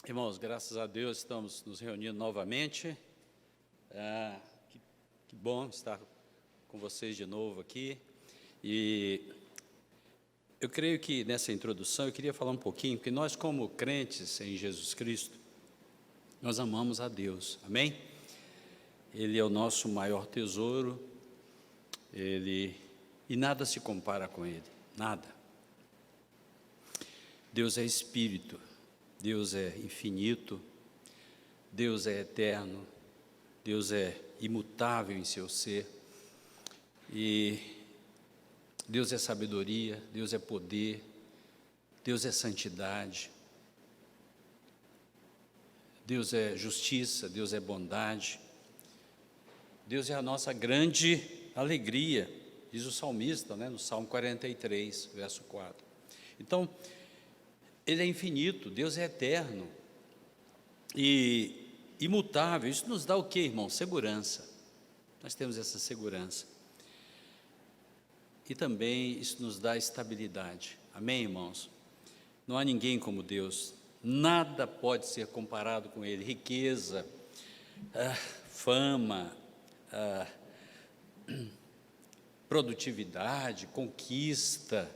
Irmãos, graças a Deus estamos nos reunindo novamente. Que bom estar com vocês de novo aqui. E eu creio que nessa introdução eu queria falar um pouquinho, porque nós como crentes em Jesus Cristo, nós amamos a Deus, amém? Ele é o nosso maior tesouro, e nada se compara com Ele, nada. Deus é Espírito, Deus é infinito, Deus é eterno, Deus é imutável em seu ser, e Deus é sabedoria, Deus é poder, Deus é santidade, Deus é justiça, Deus é bondade, Deus é a nossa grande alegria, diz o salmista, no Salmo 43, verso 4. Então, Ele é infinito, Deus é eterno e imutável. Isso nos dá o quê, irmão? Segurança. Nós temos essa segurança. E também isso nos dá estabilidade. Amém, irmãos? Não há ninguém como Deus. Nada pode ser comparado com Ele. Riqueza, fama, produtividade, conquista,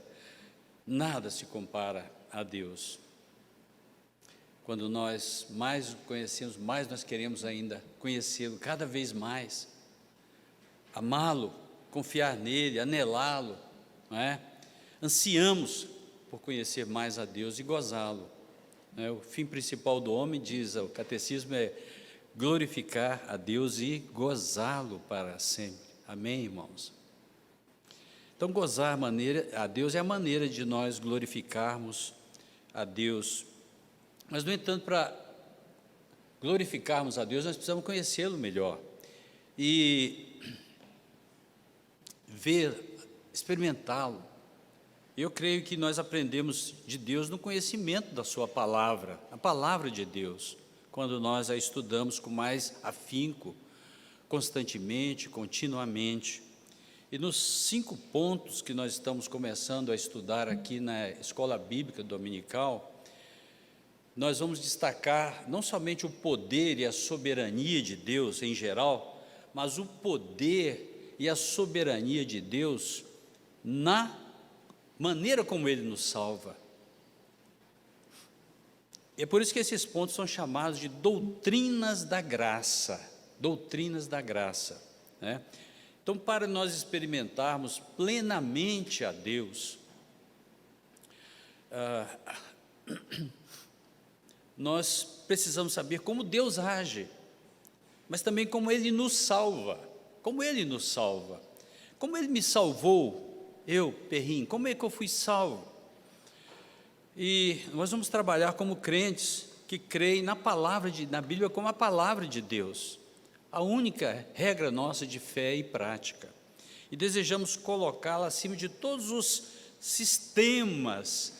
nada se compara a Deus. Quando nós mais o conhecemos, mais nós queremos ainda conhecê-lo cada vez mais, amá-lo, confiar nele, anelá-lo, não é? Ansiamos por conhecer mais a Deus e gozá-lo, não é? O fim principal do homem, diz o catecismo, é glorificar a Deus e gozá-lo para sempre. Amém, irmãos? Então, gozar a Deus é a maneira de nós glorificarmos a Deus. Mas, no entanto, para glorificarmos a Deus, nós precisamos conhecê-lo melhor e experimentá-lo. Eu creio que nós aprendemos de Deus no conhecimento da sua palavra, a palavra de Deus, quando nós a estudamos com mais afinco, constantemente, continuamente. E nos 5 pontos que nós estamos começando a estudar aqui na Escola Bíblica Dominical, nós vamos destacar não somente o poder e a soberania de Deus em geral, mas o poder e a soberania de Deus na maneira como Ele nos salva. É por isso que esses pontos são chamados de doutrinas da graça, né? Então, para nós experimentarmos plenamente a Deus, nós precisamos saber como Deus age, mas também como Ele nos salva, como Ele me salvou, eu, Perrim, como é que eu fui salvo? E nós vamos trabalhar como crentes que creem na Bíblia como a palavra de Deus, a única regra nossa de fé e prática, e desejamos colocá-la acima de todos os sistemas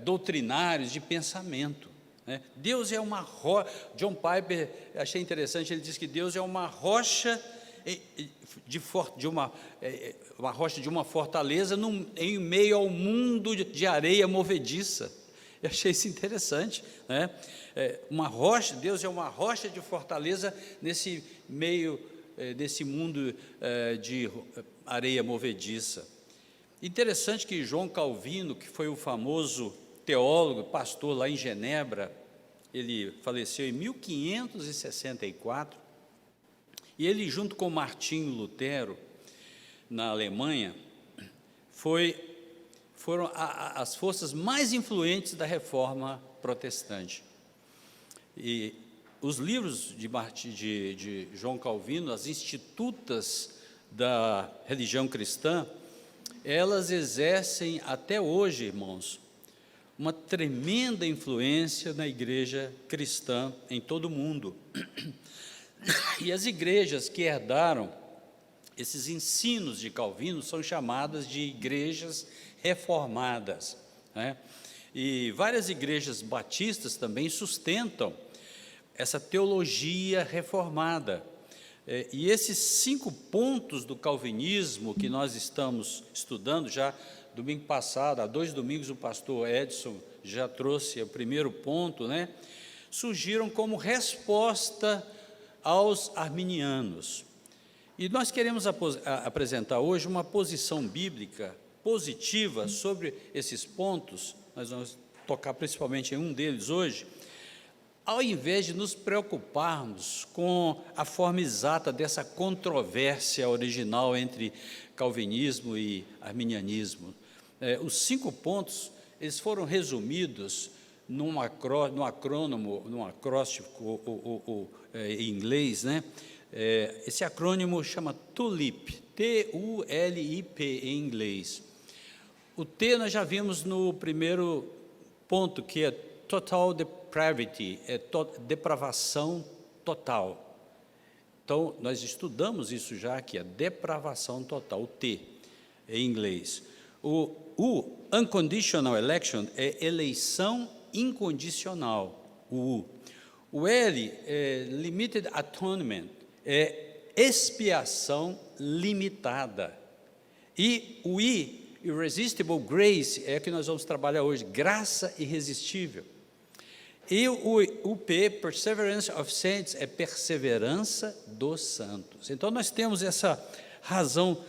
doutrinários de pensamento, né? Deus é uma rocha. John Piper, achei interessante, ele diz que Deus é uma rocha uma rocha de uma fortaleza em meio ao mundo de areia movediça. Eu achei isso interessante, né? Deus é uma rocha de fortaleza nesse meio desse mundo de areia movediça. Interessante que João Calvino, que foi o famoso teólogo, pastor lá em Genebra, ele faleceu em 1564, e ele, junto com Martinho Lutero, na Alemanha, foram as forças mais influentes da Reforma Protestante. E os livros de João Calvino, as institutas da religião cristã, elas exercem até hoje, irmãos, uma tremenda influência na igreja cristã em todo o mundo. E as igrejas que herdaram esses ensinos de Calvino são chamadas de igrejas reformadas, né? E várias igrejas batistas também sustentam essa teologia reformada. E esses 5 pontos do calvinismo que nós estamos estudando já domingo passado, há 2 domingos, o pastor Edson já trouxe o primeiro ponto, né? Surgiram como resposta aos arminianos. E nós queremos apresentar hoje uma posição bíblica positiva sobre esses pontos. Nós vamos tocar principalmente em um deles hoje, ao invés de nos preocuparmos com a forma exata dessa controvérsia original entre calvinismo e arminianismo. Os 5 pontos, eles foram resumidos num acróstico em inglês, né? Esse acrônimo chama TULIP, T-U-L-I-P em inglês. O T nós já vimos no primeiro ponto, que é total depravity, depravação total. Então, nós estudamos isso já aqui, a depravação total, o T em inglês. O unconditional election é eleição incondicional, o U. O L é limited atonement, é expiação limitada. E o I, irresistible grace, é o que nós vamos trabalhar hoje, graça irresistível. E o P, perseverance of saints, é perseverança dos santos. Então, nós temos essa razão.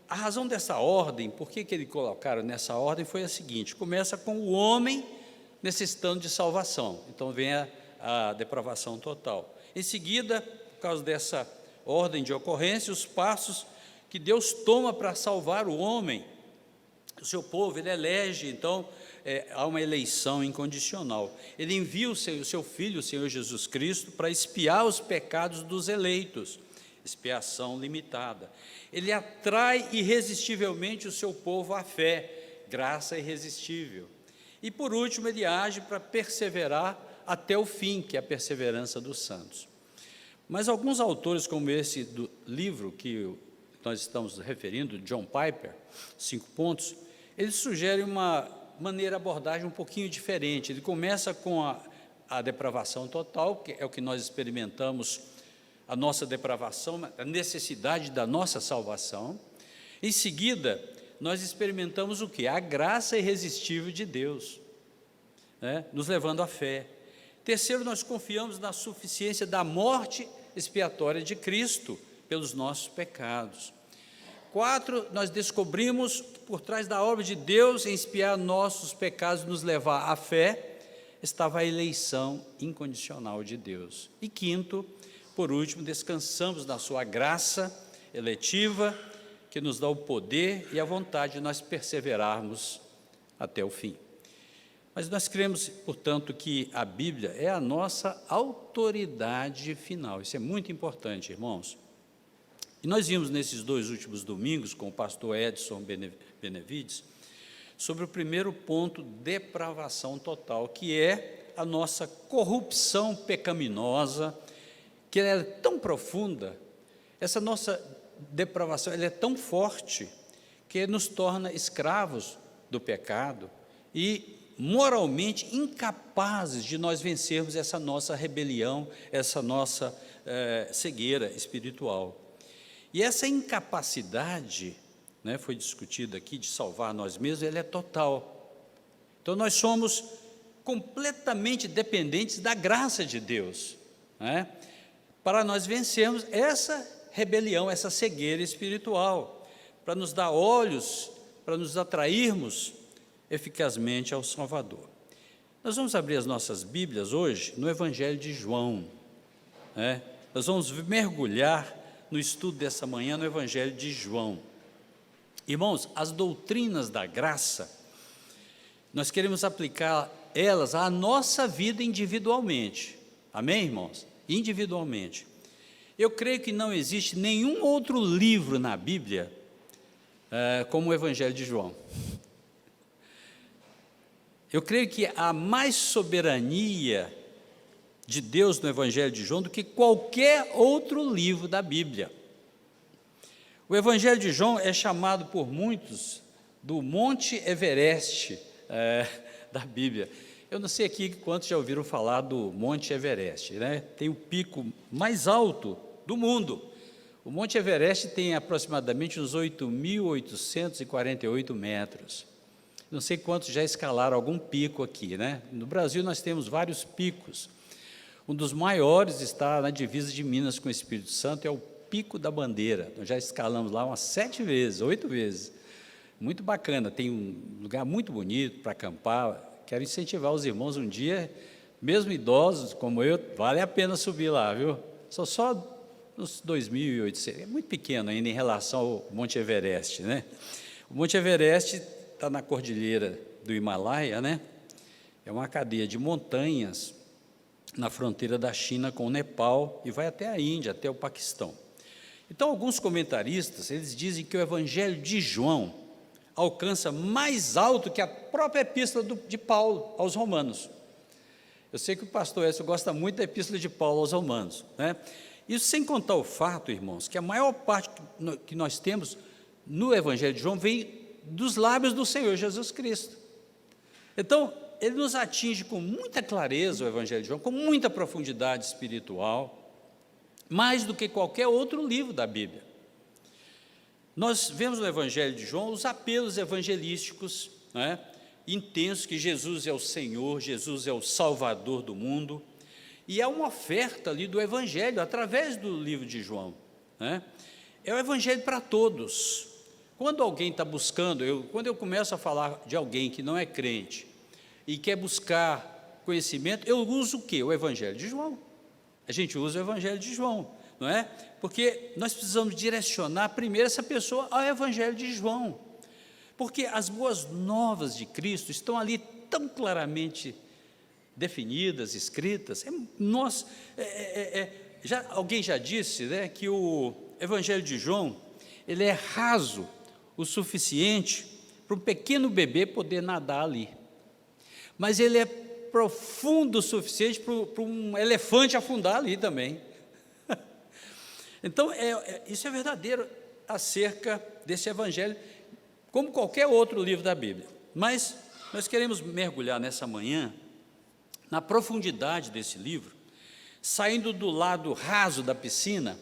A razão dessa ordem, por que eles colocaram nessa ordem, foi a seguinte: começa com o homem necessitando de salvação. Então, vem a depravação total. Em seguida, por causa dessa ordem de ocorrência, os passos que Deus toma para salvar o homem, o seu povo, ele elege, então, há uma eleição incondicional. Ele envia o seu Filho, o Senhor Jesus Cristo, para expiar os pecados dos eleitos, expiação limitada. Ele atrai irresistivelmente o seu povo à fé, graça irresistível. E, por último, ele age para perseverar até o fim, que é a perseverança dos santos. Mas alguns autores, como esse do livro que nós estamos referindo, John Piper, 5 pontos, eles sugerem uma maneira de abordagem um pouquinho diferente. Ele começa com a depravação total, que é o que nós experimentamos, a nossa depravação, a necessidade da nossa salvação. Em seguida, nós experimentamos o quê? A graça irresistível de Deus, né? Nos levando à fé. Terceiro, nós confiamos na suficiência da morte expiatória de Cristo pelos nossos pecados. 4, nós descobrimos que por trás da obra de Deus em expiar nossos pecados, nos levar à fé, estava a eleição incondicional de Deus. E 5º, por último, descansamos na sua graça eletiva, que nos dá o poder e a vontade de nós perseverarmos até o fim. Mas nós cremos, portanto, que a Bíblia é a nossa autoridade final. Isso é muito importante, irmãos. E nós vimos nesses 2 últimos domingos, com o pastor Edson Benevides, sobre o primeiro ponto, depravação total, que é a nossa corrupção pecaminosa, que ela é tão profunda, essa nossa depravação, ela é tão forte, que nos torna escravos do pecado e moralmente incapazes de nós vencermos essa nossa rebelião, essa nossa cegueira espiritual. E essa incapacidade, né, foi discutida aqui, de salvar nós mesmos, ela é total. Então, nós somos completamente dependentes da graça de Deus, né, para nós vencermos essa rebelião, essa cegueira espiritual, para nos dar olhos, para nos atrairmos eficazmente ao Salvador. Nós vamos abrir as nossas Bíblias hoje no Evangelho de João, né? Nós vamos mergulhar no estudo dessa manhã no Evangelho de João. Irmãos, as doutrinas da graça, nós queremos aplicar elas à nossa vida individualmente. Amém, irmãos? Individualmente. Eu creio que não existe nenhum outro livro na Bíblia como o Evangelho de João. Eu creio que há mais soberania de Deus no Evangelho de João do que qualquer outro livro da Bíblia. O Evangelho de João é chamado por muitos do Monte Everest da Bíblia. Eu não sei aqui quantos já ouviram falar do Monte Everest, né? Tem o pico mais alto do mundo, O Monte Everest tem aproximadamente uns 8.848 metros. Não sei quantos já escalaram algum pico aqui, né? No Brasil nós temos vários picos. Um dos maiores está na divisa de Minas com o Espírito Santo, é o Pico da Bandeira. Nós já escalamos lá umas 7 vezes, 8 vezes. Muito bacana, tem um lugar muito bonito para acampar. Quero incentivar os irmãos um dia, mesmo idosos como eu, vale a pena subir lá, viu? Só uns 2.800, é muito pequeno ainda em relação ao Monte Everest, né? O Monte Everest está na cordilheira do Himalaia, né? É uma cadeia de montanhas na fronteira da China com o Nepal e vai até a Índia, até o Paquistão. Então, alguns comentaristas, eles dizem que o Evangelho de João alcança mais alto que a própria epístola de Paulo aos Romanos. Eu sei que o pastor Edson gosta muito da epístola de Paulo aos Romanos, né? Isso sem contar o fato, irmãos, que a maior parte que nós temos no Evangelho de João vem dos lábios do Senhor Jesus Cristo. Então, ele nos atinge com muita clareza, o Evangelho de João, com muita profundidade espiritual, mais do que qualquer outro livro da Bíblia. Nós vemos no Evangelho de João os apelos evangelísticos, né, intensos, que Jesus é o Senhor, Jesus é o Salvador do mundo, e há uma oferta ali do Evangelho, através do livro de João, né? É o Evangelho para todos. Quando alguém está buscando, quando eu começo a falar de alguém que não é crente, e quer buscar conhecimento, eu uso o quê? O Evangelho de João. A gente usa o Evangelho de João, não é? Porque nós precisamos direcionar primeiro essa pessoa ao Evangelho de João, porque as boas novas de Cristo estão ali tão claramente definidas, escritas. Alguém já disse, né, que o Evangelho de João, ele é raso o suficiente para um pequeno bebê poder nadar ali, mas ele é profundo o suficiente para um elefante afundar ali também. Então, isso é verdadeiro acerca desse Evangelho, como qualquer outro livro da Bíblia. Mas nós queremos mergulhar nessa manhã na profundidade desse livro, saindo do lado raso da piscina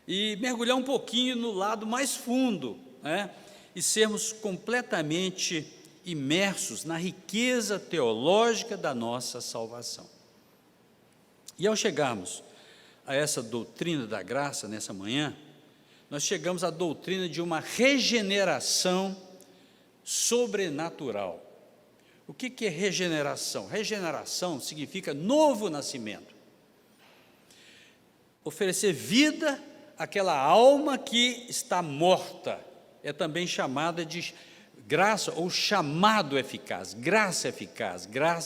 e mergulhar um pouquinho no lado mais fundo, né? E sermos completamente imersos na riqueza teológica da nossa salvação. E ao chegarmos a essa doutrina da graça nessa manhã, nós chegamos à doutrina de uma regeneração sobrenatural. O que é regeneração? Regeneração significa novo nascimento. Oferecer vida àquela alma que está morta. É também chamada de graça ou chamado eficaz, graça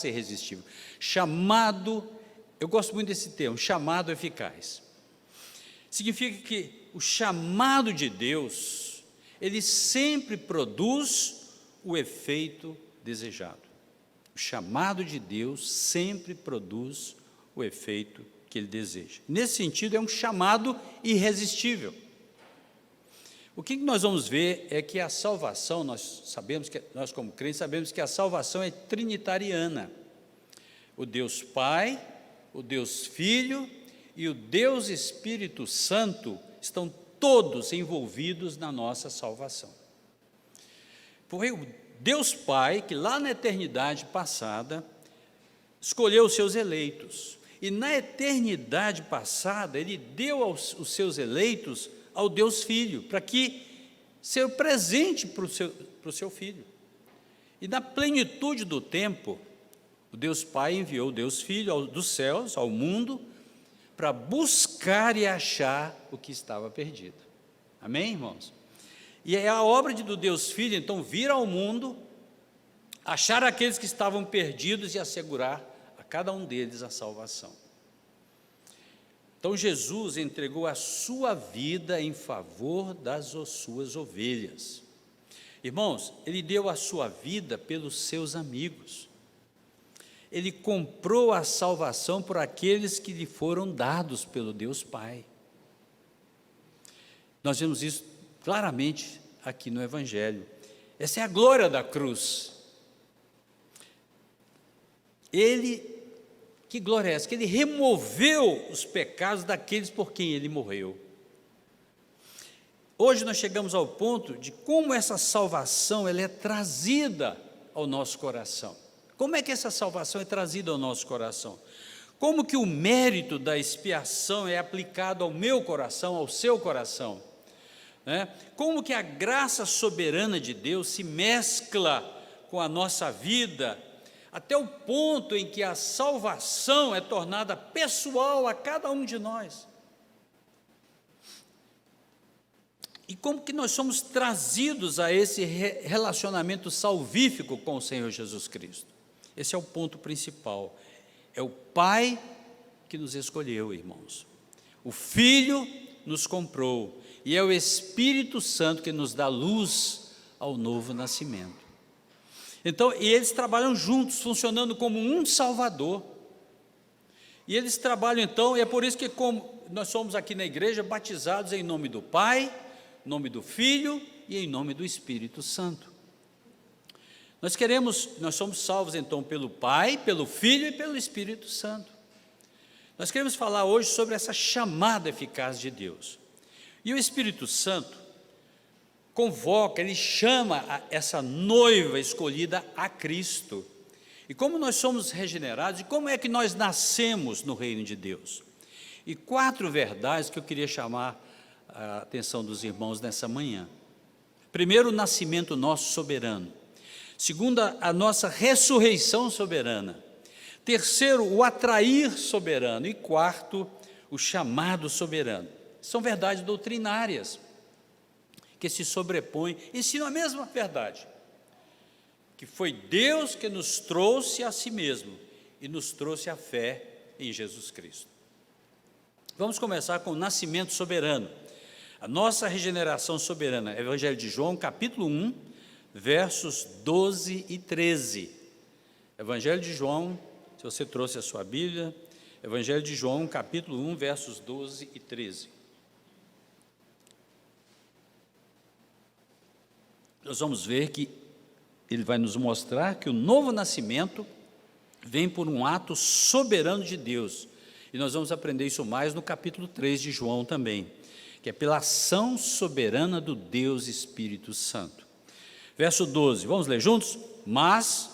irresistível. Chamado, eu gosto muito desse termo, chamado eficaz. Significa que o chamado de Deus, ele sempre produz o efeito desejado. O chamado de Deus sempre produz o efeito que ele deseja. Nesse sentido, é um chamado irresistível. O que nós vamos ver é que a salvação, nós como crentes sabemos que a salvação é trinitariana. O Deus Pai, o Deus Filho e o Deus Espírito Santo estão todos envolvidos na nossa salvação. Porque o Deus Pai, que lá na eternidade passada, escolheu os seus eleitos, e na eternidade passada, Ele deu os seus eleitos ao Deus Filho, para que ser presente para o seu Filho. E na plenitude do tempo, o Deus Pai enviou o Deus Filho dos céus, ao mundo, para buscar e achar o que estava perdido. Amém, irmãos? E é a obra do Deus Filho, então, vir ao mundo, achar aqueles que estavam perdidos e assegurar a cada um deles a salvação. Então, Jesus entregou a sua vida em favor das suas ovelhas. Irmãos, Ele deu a sua vida pelos seus amigos. Ele comprou a salvação por aqueles que lhe foram dados pelo Deus Pai. Nós vemos isso claramente aqui no Evangelho. Essa é a glória da cruz. Que glória é essa? Que Ele removeu os pecados daqueles por quem Ele morreu. Hoje nós chegamos ao ponto de como essa salvação ela é trazida ao nosso coração. Como é que essa salvação é trazida ao nosso coração? Como que o mérito da expiação é aplicado ao meu coração, ao seu coração? Como que a graça soberana de Deus se mescla com a nossa vida, até o ponto em que a salvação é tornada pessoal a cada um de nós. E como que nós somos trazidos a esse relacionamento salvífico com o Senhor Jesus Cristo? Esse é o ponto principal. É o Pai que nos escolheu, irmãos. O Filho nos comprou. E é o Espírito Santo que nos dá luz ao novo nascimento. Então, e eles trabalham juntos, funcionando como um Salvador. E eles trabalham então, e é por isso que como nós somos aqui na igreja batizados em nome do Pai, em nome do Filho e em nome do Espírito Santo. Nós somos salvos então pelo Pai, pelo Filho e pelo Espírito Santo. Nós queremos falar hoje sobre essa chamada eficaz de Deus. E o Espírito Santo convoca, ele chama essa noiva escolhida a Cristo. E como nós somos regenerados, e como é que nós nascemos no reino de Deus? E 4 verdades que eu queria chamar a atenção dos irmãos nessa manhã. Primeiro, o nascimento nosso soberano. Segundo, a nossa ressurreição soberana. Terceiro, o atrair soberano. E quarto, o chamado soberano. São verdades doutrinárias que se sobrepõem, ensinam a mesma verdade, que foi Deus que nos trouxe a si mesmo e nos trouxe a fé em Jesus Cristo. Vamos começar com o nascimento soberano, a nossa regeneração soberana. Evangelho de João, capítulo 1, versos 12 e 13. Evangelho de João, se você trouxe a sua Bíblia, Evangelho de João, capítulo 1, versos 12 e 13. Nós vamos ver que ele vai nos mostrar que o novo nascimento vem por um ato soberano de Deus. E nós vamos aprender isso mais no capítulo 3 de João também, que é pela ação soberana do Deus Espírito Santo. Verso 12, vamos ler juntos? Mas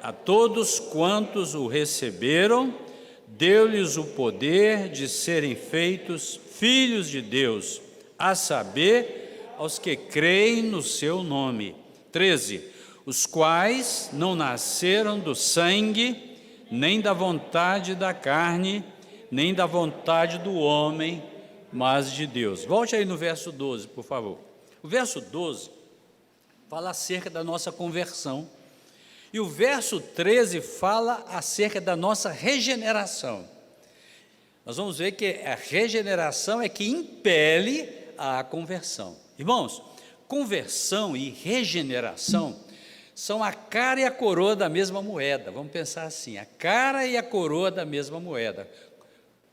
a todos quantos o receberam, deu-lhes o poder de serem feitos filhos de Deus, a saber, aos que creem no seu nome. 13, os quais não nasceram do sangue, nem da vontade da carne, nem da vontade do homem, mas de Deus. Volte aí no verso 12, por favor. O verso 12 fala acerca da nossa conversão. E o verso 13 fala acerca da nossa regeneração. Nós vamos ver que a regeneração é que impele a conversão. Irmãos, conversão e regeneração são a cara e a coroa da mesma moeda. Vamos pensar assim, a cara e a coroa da mesma moeda.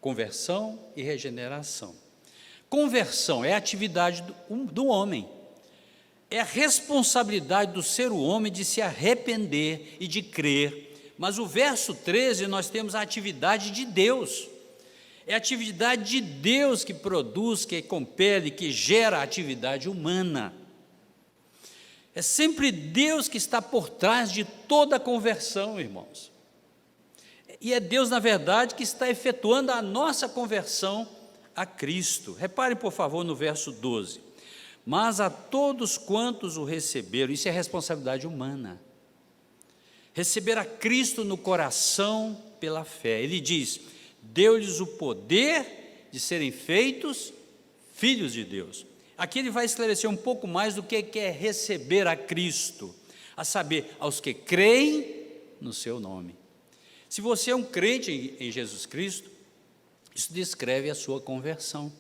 Conversão e regeneração. Conversão é a atividade do homem. É a responsabilidade do ser homem de se arrepender e de crer. Mas o verso 13 nós temos a atividade de Deus. É a atividade de Deus que produz, que compele, que gera a atividade humana. É sempre Deus que está por trás de toda a conversão, irmãos. E é Deus, na verdade, que está efetuando a nossa conversão a Cristo. Reparem, por favor, no verso 12. Mas a todos quantos o receberam, isso é responsabilidade humana. Receber a Cristo no coração pela fé. Ele diz: deu-lhes o poder de serem feitos filhos de Deus. Aqui ele vai esclarecer um pouco mais do que é receber a Cristo, a saber, aos que creem no seu nome. Se você é um crente em Jesus Cristo, isso descreve a sua conversão.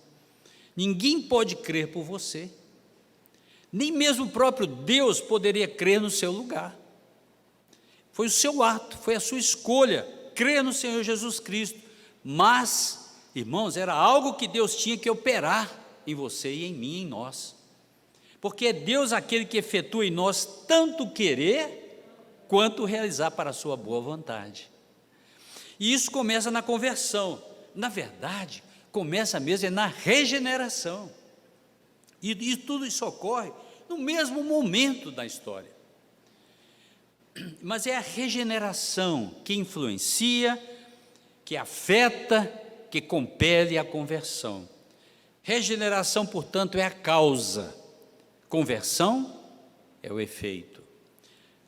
Ninguém pode crer por você, nem mesmo o próprio Deus poderia crer no seu lugar. Foi o seu ato, foi a sua escolha, crer no Senhor Jesus Cristo. Mas, irmãos, era algo que Deus tinha que operar em você e em mim, em nós. Porque é Deus aquele que efetua em nós tanto querer, quanto realizar para a sua boa vontade. E isso começa na conversão. Na verdade, começa mesmo na regeneração. E tudo isso ocorre no mesmo momento da história. Mas é a regeneração que influencia, que afeta, que compele a conversão. Regeneração, portanto, é a causa. Conversão é o efeito.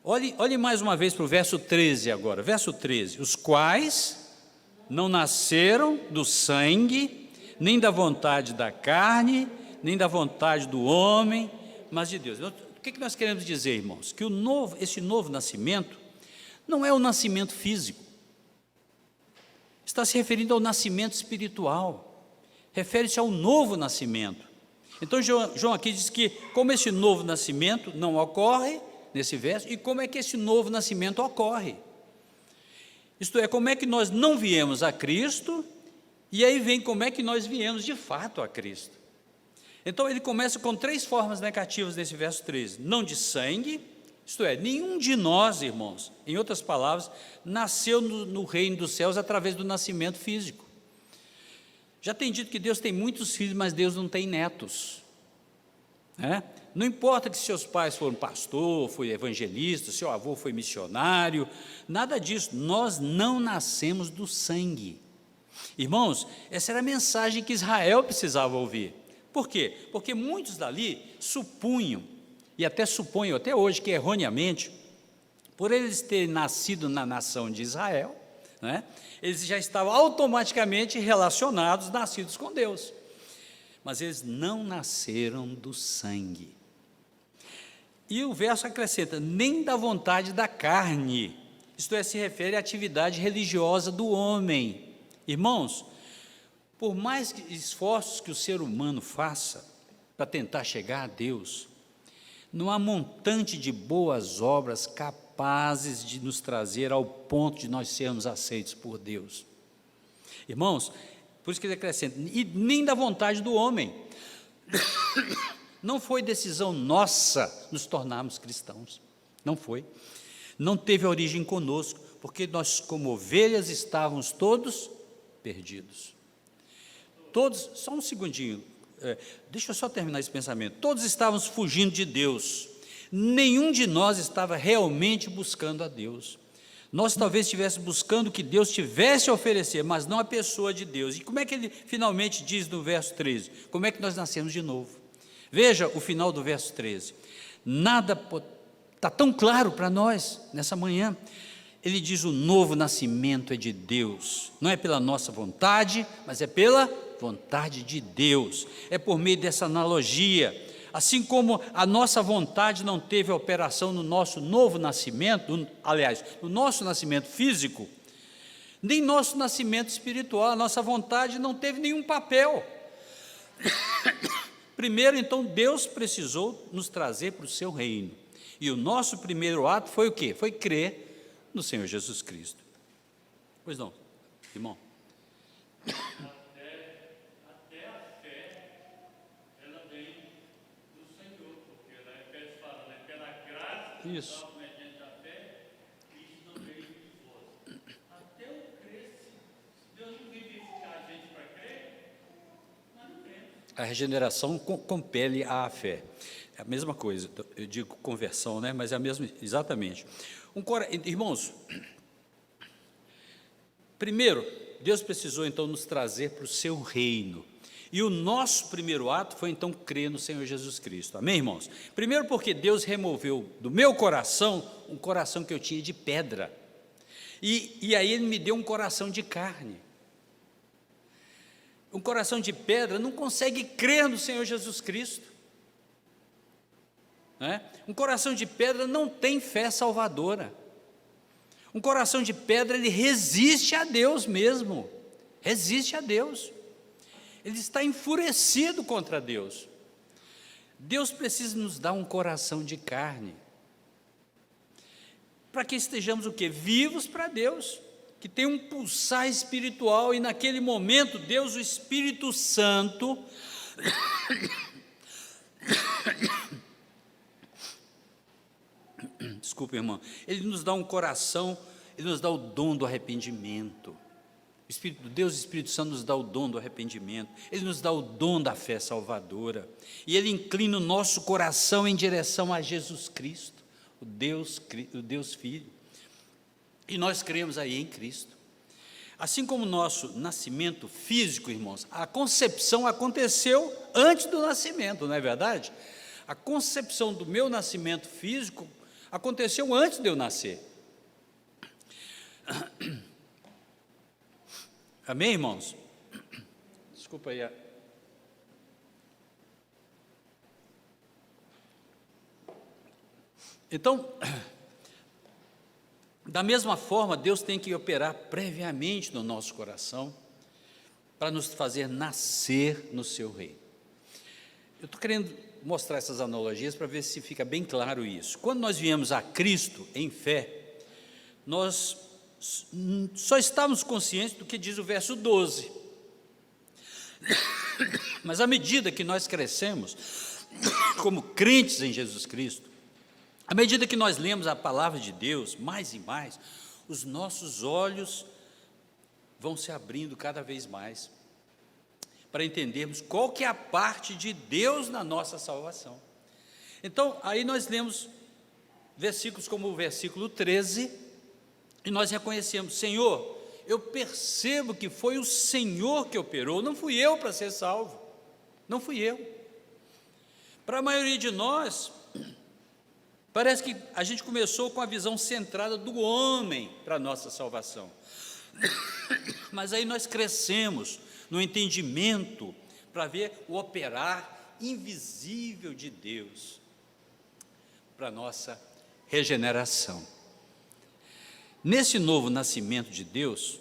Olhe mais uma vez para o verso 13 agora. Verso 13. Os quais não nasceram do sangue, nem da vontade da carne, nem da vontade do homem, mas de Deus. O que nós queremos dizer, irmãos? Que esse novo nascimento não é o nascimento físico. Está se referindo ao nascimento espiritual. Refere-se ao novo nascimento. Então, João aqui diz que como esse novo nascimento não ocorre, nesse verso, e como é que esse novo nascimento ocorre. Isto é, como é que nós não viemos a Cristo, e aí vem como é que nós viemos de fato a Cristo. Então ele começa com 3 formas negativas nesse verso 13. Não de sangue, isto é, nenhum de nós, irmãos, em outras palavras, nasceu no reino dos céus através do nascimento físico. Já tem dito que Deus tem muitos filhos, mas Deus não tem netos. Não importa que seus pais foram pastor, foi evangelista, seu avô foi missionário, nada disso. Nós não nascemos do sangue. Irmãos, essa era a mensagem que Israel precisava ouvir. Por quê? Porque muitos dali supunham, e até suponham até hoje que erroneamente, por eles terem nascido na nação de Israel, eles já estavam automaticamente relacionados, nascidos com Deus. Mas eles não nasceram do sangue. E o verso acrescenta, nem da vontade da carne, isto é, se refere à atividade religiosa do homem. Irmãos, por mais esforços que o ser humano faça para tentar chegar a Deus, não há montante de boas obras capazes de nos trazer ao ponto de nós sermos aceitos por Deus. Irmãos, por isso que ele acrescenta, e nem da vontade do homem. Não foi decisão nossa nos tornarmos cristãos. Não foi. Não teve origem conosco, porque nós, como ovelhas, estávamos todos perdidos. Todos, só um segundinho, deixa eu só terminar esse pensamento. Todos estávamos fugindo de Deus. Nenhum de nós estava realmente buscando a Deus. Nós talvez estivéssemos buscando o que Deus tivesse a oferecer, mas não a pessoa de Deus. E como é que ele finalmente diz no verso 13? Como é que nós nascemos de novo? Veja o final do verso 13. Nada está tão claro para nós nessa manhã. Ele diz: o novo nascimento é de Deus, não é pela nossa vontade, mas é pela vontade de Deus. É por meio dessa analogia. Assim como a nossa vontade não teve operação no nosso novo nascimento, aliás, no nosso nascimento físico, nem nosso nascimento espiritual, a nossa vontade não teve nenhum papel. Primeiro, então, Deus precisou nos trazer para o seu reino. E o nosso primeiro ato foi o quê? Foi crer no Senhor Jesus Cristo. Pois não, irmão? Até a fé, ela vem do Senhor, porque lá em Efésios fala, pela graça Isso. mediante a fé, isso não veio de vós. Até o crer, se Deus não vivificar a gente para crer, nós não cremos. A regeneração compele à fé. É a mesma coisa, eu digo conversão, mas é a mesma, exatamente. Irmãos, primeiro, Deus precisou então nos trazer para o seu reino. E o nosso primeiro ato foi então crer no Senhor Jesus Cristo. Amém, irmãos? Primeiro porque Deus removeu do meu coração um coração que eu tinha de pedra. E aí Ele me deu um coração de carne. Um coração de pedra não consegue crer no Senhor Jesus Cristo. Um coração de pedra não tem fé salvadora. Um coração de pedra, ele resiste a Deus mesmo. Resiste a Deus. Ele está enfurecido contra Deus. Deus precisa nos dar um coração de carne. Para que estejamos o quê? Vivos para Deus. Que tem um pulsar espiritual, e naquele momento Deus, o Espírito Santo, desculpa, irmão, Ele nos dá um coração, Ele nos dá o dom do arrependimento. Deus, o Espírito Santo, nos dá o dom do arrependimento, Ele nos dá o dom da fé salvadora, e Ele inclina o nosso coração em direção a Jesus Cristo, o Deus Filho, e nós cremos aí em Cristo. Assim como o nosso nascimento físico, irmãos, a concepção aconteceu antes do nascimento, não é verdade? A concepção do meu nascimento físico aconteceu antes de eu nascer. Amém, irmãos? Desculpa aí. Então, da mesma forma, Deus tem que operar previamente no nosso coração para nos fazer nascer no seu reino. Eu estou querendo mostrar essas analogias para ver se fica bem claro isso. Quando nós viemos a Cristo em fé, nós só estávamos conscientes do que diz o verso 12. Mas à medida que nós crescemos como crentes em Jesus Cristo, à medida que nós lemos a palavra de Deus, mais e mais, os nossos olhos vão se abrindo cada vez mais, para entendermos qual que é a parte de Deus na nossa salvação. Então, aí nós lemos versículos como o versículo 13, e nós reconhecemos: Senhor, eu percebo que foi o Senhor que operou, não fui eu para ser salvo, não fui eu. Para a maioria de nós, parece que a gente começou com a visão centrada do homem para a nossa salvação, mas aí nós crescemos no entendimento para ver o operar invisível de Deus para a nossa regeneração. Nesse novo nascimento de Deus,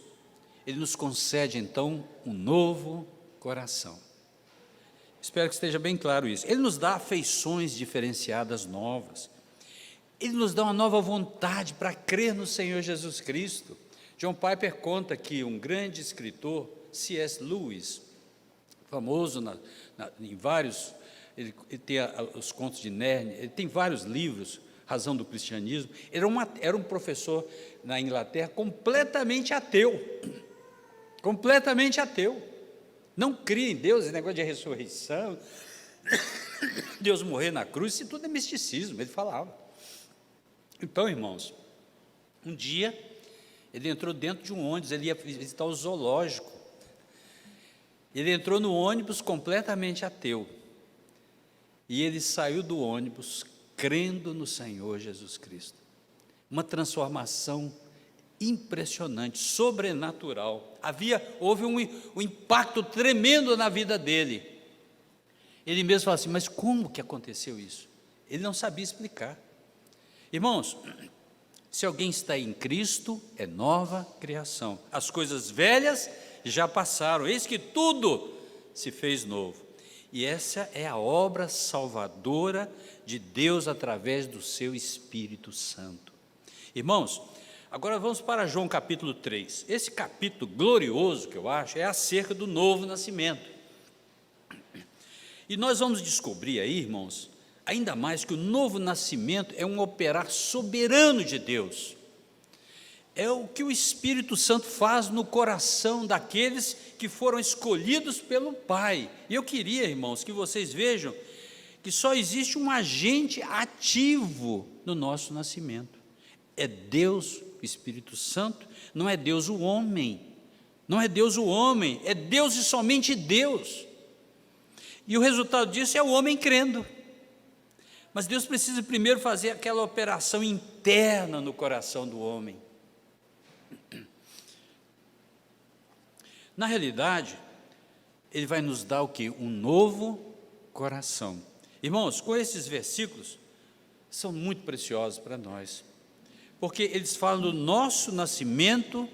Ele nos concede então um novo coração. Espero que esteja bem claro isso. Ele nos dá afeições diferenciadas novas. Ele nos dá uma nova vontade para crer no Senhor Jesus Cristo. John Piper conta que um grande escritor, C.S. Lewis, famoso em vários, ele tem os contos de Nárnia, ele tem vários livros, Razão do Cristianismo. Era um professor na Inglaterra completamente ateu, não cria em Deus, esse negócio de ressurreição, Deus morrer na cruz, isso tudo é misticismo, ele falava. Então, irmãos, um dia ele entrou dentro de um ônibus, ele ia visitar o zoológico. Ele entrou no ônibus completamente ateu, e ele saiu do ônibus crendo no Senhor Jesus Cristo. Uma transformação impressionante, sobrenatural. Houve um impacto tremendo na vida dele. Ele mesmo fala assim: mas como que aconteceu isso? Ele não sabia explicar. Irmãos, se alguém está em Cristo, é nova criação. As coisas velhas já passaram, eis que tudo se fez novo. E essa é a obra salvadora de Deus através do seu Espírito Santo. Irmãos, agora vamos para João capítulo 3. Esse capítulo glorioso, que eu acho, é acerca do novo nascimento. E nós vamos descobrir aí, irmãos, ainda mais que o novo nascimento é um operar soberano de Deus. É o que o Espírito Santo faz no coração daqueles que foram escolhidos pelo Pai. E eu queria, irmãos, que vocês vejam que só existe um agente ativo no nosso nascimento. É Deus, o Espírito Santo, não é Deus o homem. Não é Deus o homem, é Deus e somente Deus. E o resultado disso é o homem crendo. Mas Deus precisa primeiro fazer aquela operação interna no coração do homem. Na realidade, Ele vai nos dar o quê? Um novo coração. Irmãos, com esses versículos, são muito preciosos para nós, porque eles falam do nosso nascimento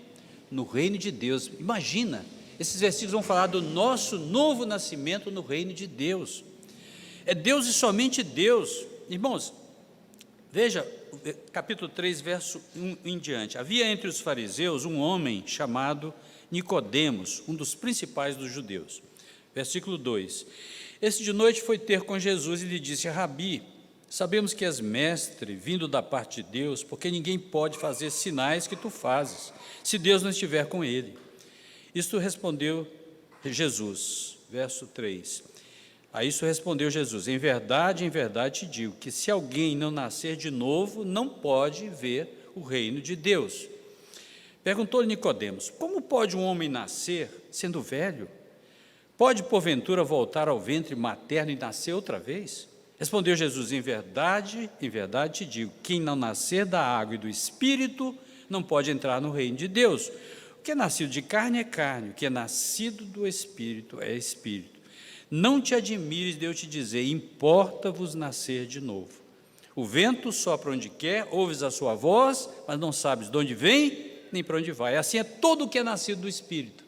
no reino de Deus. Imagina, esses versículos vão falar do nosso novo nascimento no reino de Deus. É Deus e somente Deus. Irmãos, veja, capítulo 3, verso 1 em diante. Havia entre os fariseus um homem chamado Nicodemos, um dos principais dos judeus. Versículo 2. Esse de noite foi ter com Jesus e lhe disse: Rabi, sabemos que és mestre, vindo da parte de Deus, porque ninguém pode fazer sinais que tu fazes, se Deus não estiver com ele. Isto respondeu Jesus, verso 3. A isso respondeu Jesus: em verdade te digo, que se alguém não nascer de novo, não pode ver o reino de Deus. Perguntou-lhe Nicodemos: como pode um homem nascer sendo velho? Pode, porventura, voltar ao ventre materno e nascer outra vez? Respondeu Jesus: em verdade te digo, quem não nascer da água e do Espírito, não pode entrar no reino de Deus. O que é nascido de carne é carne, o que é nascido do Espírito é Espírito. Não te admires de eu te dizer, importa-vos nascer de novo. O vento sopra onde quer, ouves a sua voz, mas não sabes de onde vem, nem para onde vai. Assim é todo o que é nascido do Espírito.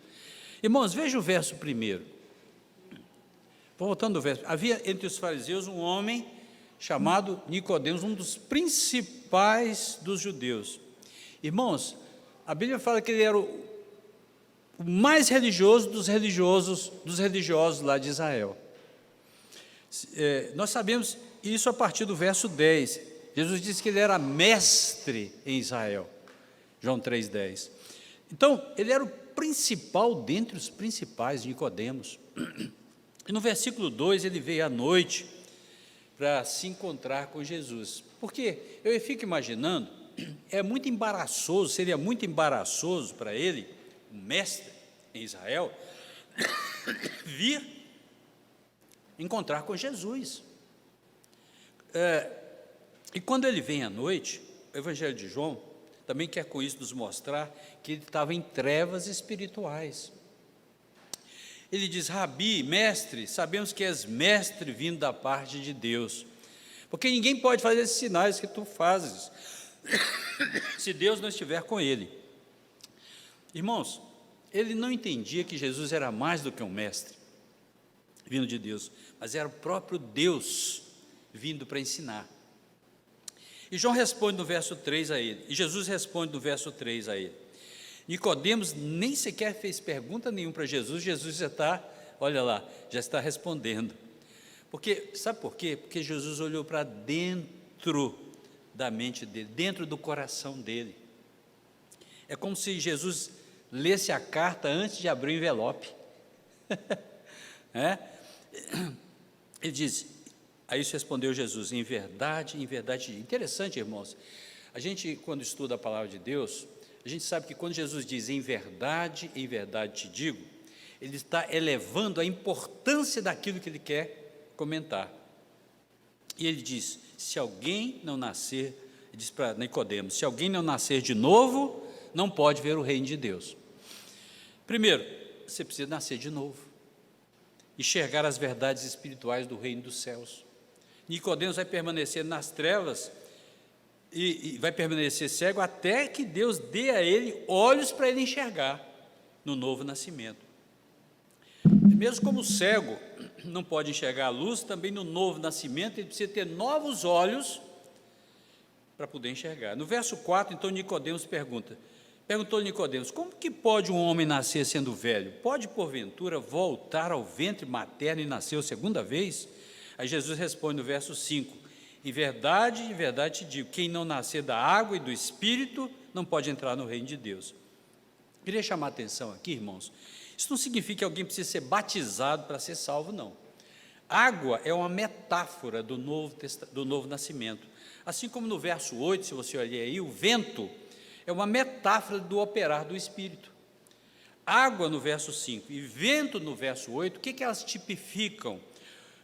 Irmãos, veja o verso primeiro. Voltando ao verso, havia entre os fariseus um homem chamado Nicodemos, um dos principais dos judeus. Irmãos, a Bíblia fala que ele era o mais religioso dos religiosos lá de Israel. Nós sabemos isso a partir do verso 10. Jesus disse que ele era mestre em Israel. João 3,10. Então, ele era o principal dentre os principais, Nicodemos. E no versículo 2, ele veio à noite para se encontrar com Jesus. Porque eu fico imaginando, seria muito embaraçoso para ele, um mestre em Israel, vir encontrar com Jesus. E quando ele vem à noite, o Evangelho de João também quer com isso nos mostrar que ele estava em trevas espirituais. Ele diz: Rabi, mestre, sabemos que és mestre vindo da parte de Deus, porque ninguém pode fazer esses sinais que tu fazes, se Deus não estiver com ele. Irmãos, ele não entendia que Jesus era mais do que um mestre vindo de Deus, mas era o próprio Deus vindo para ensinar. E João responde no verso 3 a ele, e Jesus responde no verso 3 a ele. Nicodemos nem sequer fez pergunta nenhuma para Jesus, Jesus já está, olha lá, já está respondendo. Porque, sabe por quê? Porque Jesus olhou para dentro da mente dele, dentro do coração dele. É como se Jesus lesse a carta antes de abrir o envelope. Ele diz, a isso respondeu Jesus: em verdade, interessante, irmãos, a gente quando estuda a palavra de Deus, a gente sabe que quando Jesus diz em verdade te digo, ele está elevando a importância daquilo que ele quer comentar. E ele diz, se alguém não nascer, ele diz para Nicodemos, se alguém não nascer de novo, não pode ver o reino de Deus. Primeiro, você precisa nascer de novo, enxergar as verdades espirituais do reino dos céus. Nicodemos vai permanecer nas trevas e vai permanecer cego até que Deus dê a ele olhos para ele enxergar no novo nascimento. Mesmo como o cego não pode enxergar a luz, também no novo nascimento ele precisa ter novos olhos para poder enxergar. No verso 4, então, Nicodemos perguntou Nicodemos: como que pode um homem nascer sendo velho? Pode, porventura, voltar ao ventre materno e nascer a segunda vez? Aí Jesus responde no verso 5, em verdade te digo, quem não nascer da água e do Espírito, não pode entrar no reino de Deus. Queria chamar a atenção aqui, irmãos, isso não significa que alguém precisa ser batizado para ser salvo, não. Água é uma metáfora do novo nascimento. Assim como no verso 8, se você olhar aí, o vento é uma metáfora do operar do Espírito. Água no verso 5 e vento no verso 8, o que elas tipificam?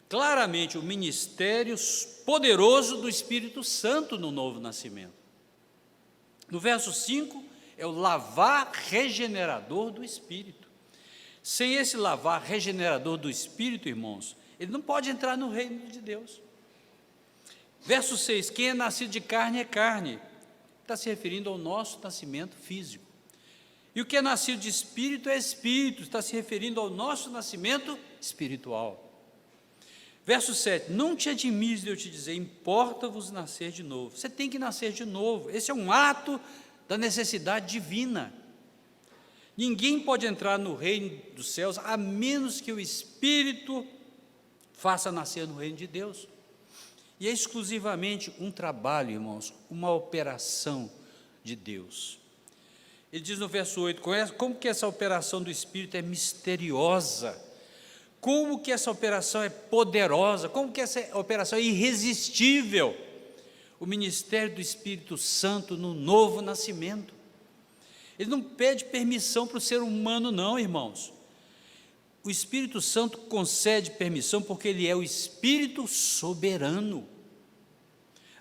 Claramente o ministério poderoso do Espírito Santo no novo nascimento. No verso 5 é o lavar regenerador do Espírito. Sem esse lavar regenerador do Espírito, irmãos, ele não pode entrar no reino de Deus. Verso 6, quem é nascido de carne é carne, está se referindo ao nosso nascimento físico. E o que é nascido de Espírito é Espírito, está se referindo ao nosso nascimento espiritual. Verso 7, não te admires de eu te dizer, importa-vos nascer de novo. Você tem que nascer de novo, esse é um ato da necessidade divina. Ninguém pode entrar no reino dos céus, a menos que o Espírito faça nascer no reino de Deus. E é exclusivamente um trabalho, irmãos, uma operação de Deus. Ele diz no verso 8, como que essa operação do Espírito é misteriosa, como que essa operação é poderosa, como que essa operação é irresistível. O ministério do Espírito Santo no novo nascimento. Ele não pede permissão para o ser humano, não, irmãos. O Espírito Santo concede permissão porque ele é o Espírito soberano.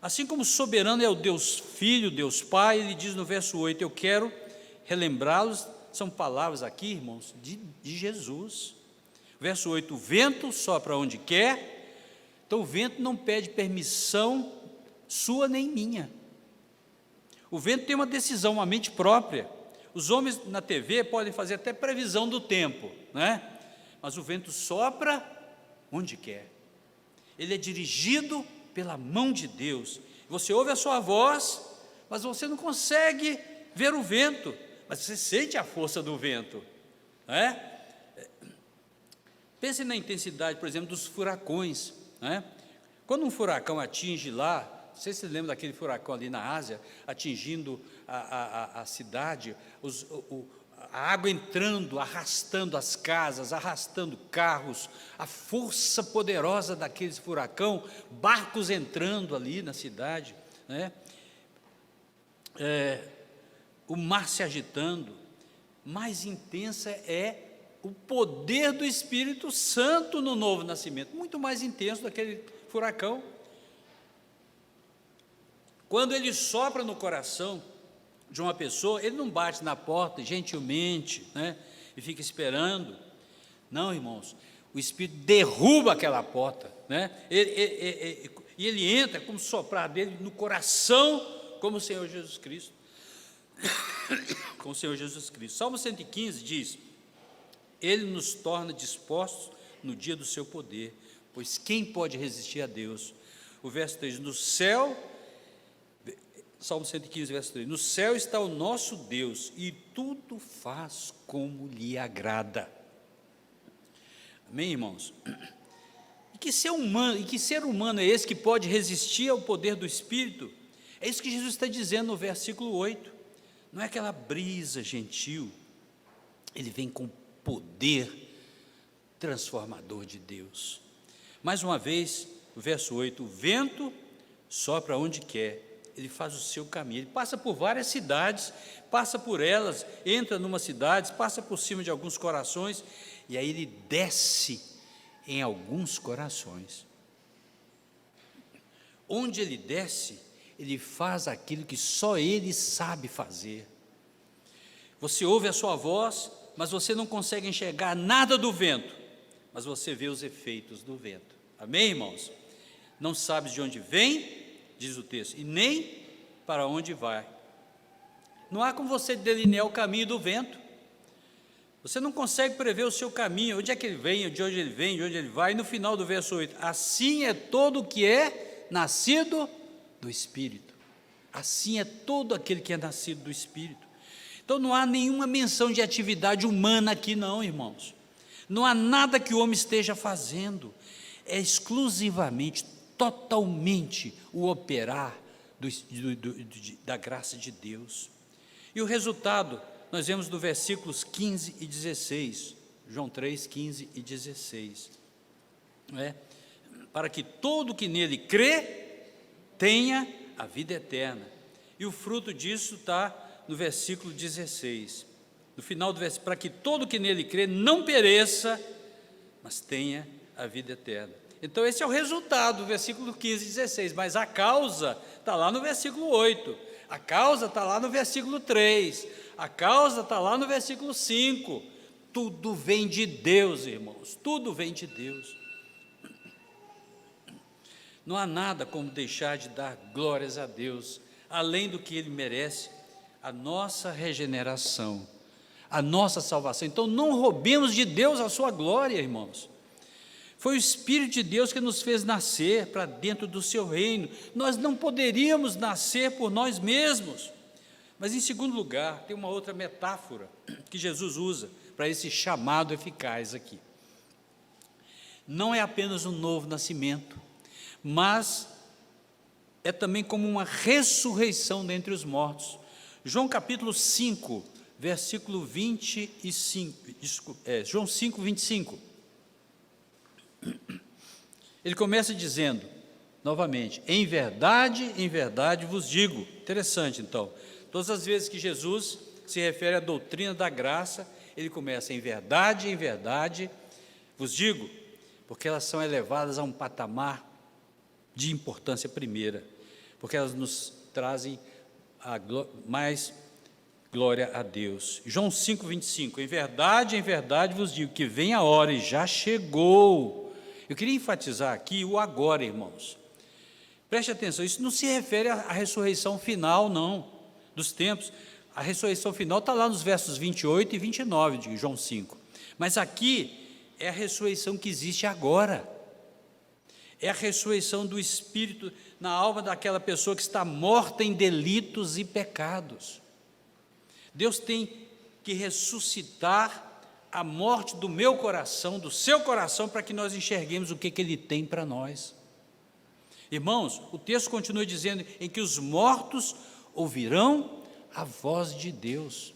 Assim como soberano é o Deus Filho, Deus Pai, ele diz no verso 8, eu quero relembrá-los, são palavras aqui, irmãos, de Jesus. Verso 8, o vento sopra onde quer, então o vento não pede permissão sua nem minha. O vento tem uma decisão, uma mente própria. Os homens na TV podem fazer até previsão do tempo, né? Mas o vento sopra onde quer. Ele é dirigido pela mão de Deus. Você ouve a sua voz, mas você não consegue ver o vento, mas você sente a força do vento, né? Pense na intensidade, por exemplo, dos furacões, né? Quando um furacão atinge lá, não sei se você lembra daquele furacão ali na Ásia, atingindo a cidade, a água entrando, arrastando as casas, arrastando carros, a força poderosa daquele furacão, barcos entrando ali na cidade, né? O mar se agitando. Mais intensa é o poder do Espírito Santo no novo nascimento, muito mais intenso daquele furacão. Quando ele sopra no coração de uma pessoa, ele não bate na porta gentilmente, né, e fica esperando. Não, irmãos, o Espírito derruba aquela porta, né, e ele entra como soprar dele no coração, como o Senhor Jesus Cristo. Com o Senhor Jesus Cristo. Salmo 115 diz, ele nos torna dispostos no dia do seu poder, pois quem pode resistir a Deus? O verso 3, no céu, Salmo 115, verso 3, no céu está o nosso Deus, e tudo faz como lhe agrada. Amém, irmãos? E que ser humano é esse que pode resistir ao poder do Espírito? É isso que Jesus está dizendo no versículo 8, não é aquela brisa gentil, ele vem com poder transformador de Deus. Mais uma vez, o verso 8, o vento sopra onde quer, ele faz o seu caminho, ele passa por várias cidades, passa por elas, entra numa cidade, passa por cima de alguns corações, e aí ele desce em alguns corações. Onde ele desce, ele faz aquilo que só ele sabe fazer. Você ouve a sua voz, mas você não consegue enxergar nada do vento, mas você vê os efeitos do vento. Amém, irmãos? Não sabes de onde vem, diz o texto, e nem para onde vai. Não há como você delinear o caminho do vento. Você não consegue prever o seu caminho, onde é que ele vem, de onde ele vem, de onde ele vai. E no final do verso 8, assim é todo o que é nascido do Espírito. Assim é todo aquele que é nascido do Espírito. Então não há nenhuma menção de atividade humana aqui não, irmãos. Não há nada que o homem esteja fazendo. É exclusivamente, totalmente o operar da graça de Deus. E o resultado, nós vemos no versículos 15 e 16, João 3, 15 e 16. Para que todo que nele crê, tenha a vida eterna. E o fruto disso está no versículo 16. No final do versículo, para que todo que nele crê não pereça, mas tenha a vida eterna. Então esse é o resultado do versículo 15 e 16, mas a causa está lá no versículo 8, a causa está lá no versículo 3, a causa está lá no versículo 5, tudo vem de Deus, irmãos, tudo vem de Deus. Não há nada como deixar de dar glórias a Deus, além do que Ele merece, a nossa regeneração, a nossa salvação. Então não roubemos de Deus a sua glória, irmãos. Foi o Espírito de Deus que nos fez nascer para dentro do seu reino. Nós não poderíamos nascer por nós mesmos. Mas em segundo lugar, tem uma outra metáfora que Jesus usa para esse chamado eficaz aqui. Não é apenas um novo nascimento, mas é também como uma ressurreição dentre os mortos. João capítulo 5, versículo 25, João 5, 25. Ele começa dizendo, novamente, em verdade vos digo. Interessante, então. Todas as vezes que Jesus se refere à doutrina da graça, ele começa, em verdade vos digo, porque elas são elevadas a um patamar de importância primeira, porque elas nos trazem mais glória a Deus. João 5, 25, em verdade vos digo, que vem a hora e já chegou. Eu queria enfatizar aqui o agora, irmãos. Preste atenção, isso não se refere à ressurreição final, não, dos tempos. A ressurreição final está lá nos versos 28 e 29 de João 5. Mas aqui é a ressurreição que existe agora. É a ressurreição do Espírito na alma daquela pessoa que está morta em delitos e pecados. Deus tem que ressuscitar a morte do meu coração, do seu coração, para que nós enxerguemos o que Ele tem para nós. Irmãos, o texto continua dizendo em que os mortos ouvirão a voz de Deus.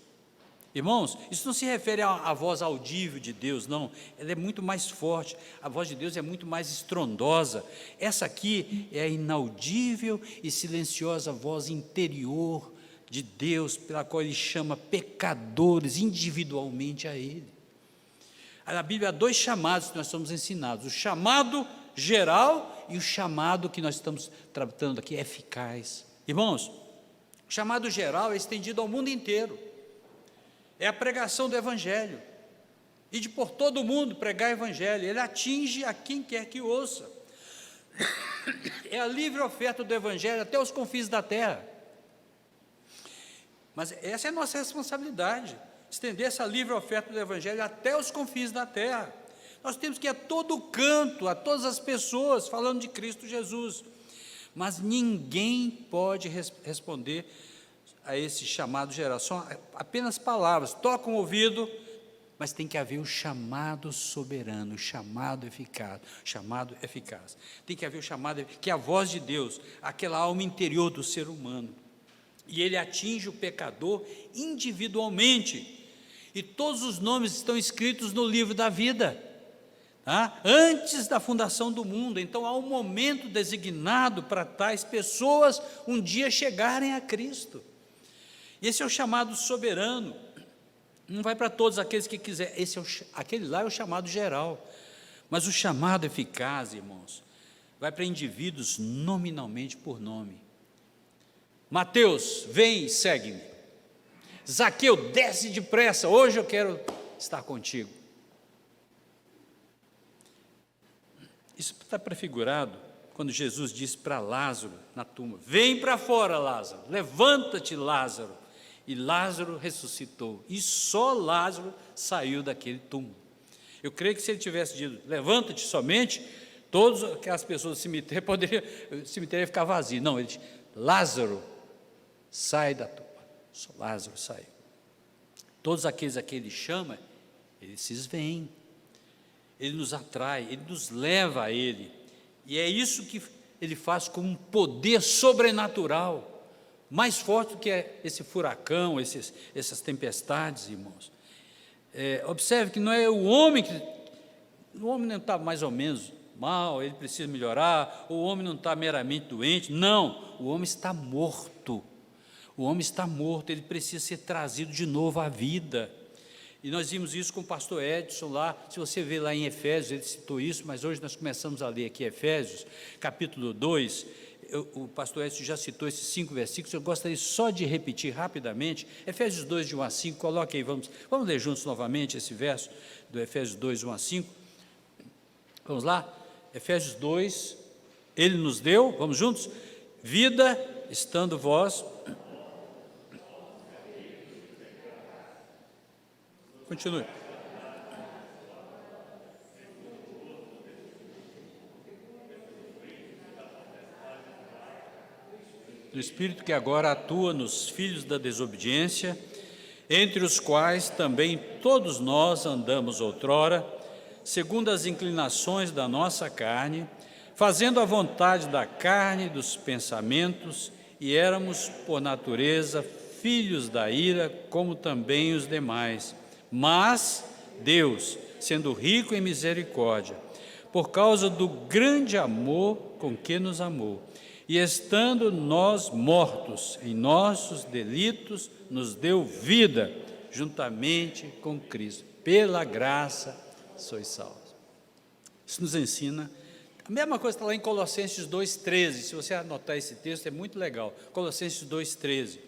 Irmãos, isso não se refere à voz audível de Deus, não, ela é muito mais forte, a voz de Deus é muito mais estrondosa. Essa aqui é a inaudível e silenciosa voz interior de Deus, pela qual Ele chama pecadores individualmente a Ele. Na Bíblia há dois chamados que nós somos ensinados, o chamado geral e o chamado que nós estamos tratando aqui, eficaz. Irmãos, o chamado geral é estendido ao mundo inteiro, é a pregação do Evangelho, e de por todo o mundo pregar o Evangelho, ele atinge a quem quer que ouça, é a livre oferta do Evangelho até os confins da terra. Mas essa é a nossa responsabilidade, estender essa livre oferta do Evangelho até os confins da terra. Nós temos que ir a todo canto, a todas as pessoas, falando de Cristo Jesus, mas ninguém pode responder a esse chamado geral, são apenas palavras, tocam o ouvido, mas tem que haver o chamado soberano, o chamado eficaz, tem que haver o chamado, que é a voz de Deus, aquela alma interior do ser humano, e ele atinge o pecador individualmente, e todos os nomes estão escritos no livro da vida, antes da fundação do mundo. Então há um momento designado para tais pessoas um dia chegarem a Cristo. Esse é o chamado soberano, não vai para todos aqueles que quiserem, aquele lá é o chamado geral, mas o chamado eficaz, irmãos, vai para indivíduos nominalmente por nome. Mateus, vem e segue-me. Zaqueu, desce depressa, hoje eu quero estar contigo. Isso está prefigurado quando Jesus disse para Lázaro na tumba, vem para fora, Lázaro, levanta-te, Lázaro. E Lázaro ressuscitou, e só Lázaro saiu daquele túmulo. Eu creio que se ele tivesse dito, levanta-te somente, todas aquelas pessoas do cemitério, o cemitério ia ficar vazio. Não, ele disse, Lázaro, sai da tumba. Só Lázaro saiu. Todos aqueles a que ele chama, esses vêm. Ele nos atrai, ele nos leva a ele. E é isso que ele faz com um poder sobrenatural, mais forte do que esse furacão, essas tempestades, irmãos. Observe que não é o homem não está mais ou menos mal, ele precisa melhorar, o homem não está meramente doente, não, o homem está morto, ele precisa ser trazido de novo à vida. E nós vimos isso com o pastor Edson lá, se você vê lá em Efésios, ele citou isso, mas hoje nós começamos a ler aqui Efésios, capítulo 2, o pastor Edson já citou esses 5 versículos, eu gostaria só de repetir rapidamente, Efésios 2, de 1 a 5, coloque aí, vamos ler juntos novamente esse verso, do Efésios 2, 1 a 5, vamos lá, Efésios 2, ele nos deu, vamos juntos, vida, estando vós, continue. Do Espírito que agora atua nos filhos da desobediência, entre os quais também todos nós andamos outrora, segundo as inclinações da nossa carne, fazendo a vontade da carne e dos pensamentos, e éramos, por natureza, filhos da ira, como também os demais. Mas Deus, sendo rico em misericórdia, por causa do grande amor com que nos amou, e estando nós mortos em nossos delitos, nos deu vida juntamente com Cristo. Pela graça sois salvos. Isso nos ensina. A mesma coisa está lá em Colossenses 2,13. Se você anotar esse texto, é muito legal. Colossenses 2,13.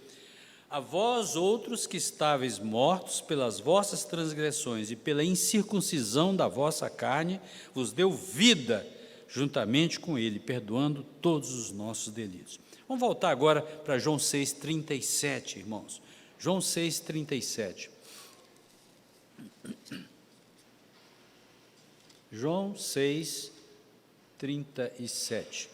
A vós outros que estáveis mortos pelas vossas transgressões e pela incircuncisão da vossa carne, vos deu vida juntamente com ele, perdoando todos os nossos delitos. Vamos voltar agora para João 6,37, irmãos. João 6,37. João 6,37.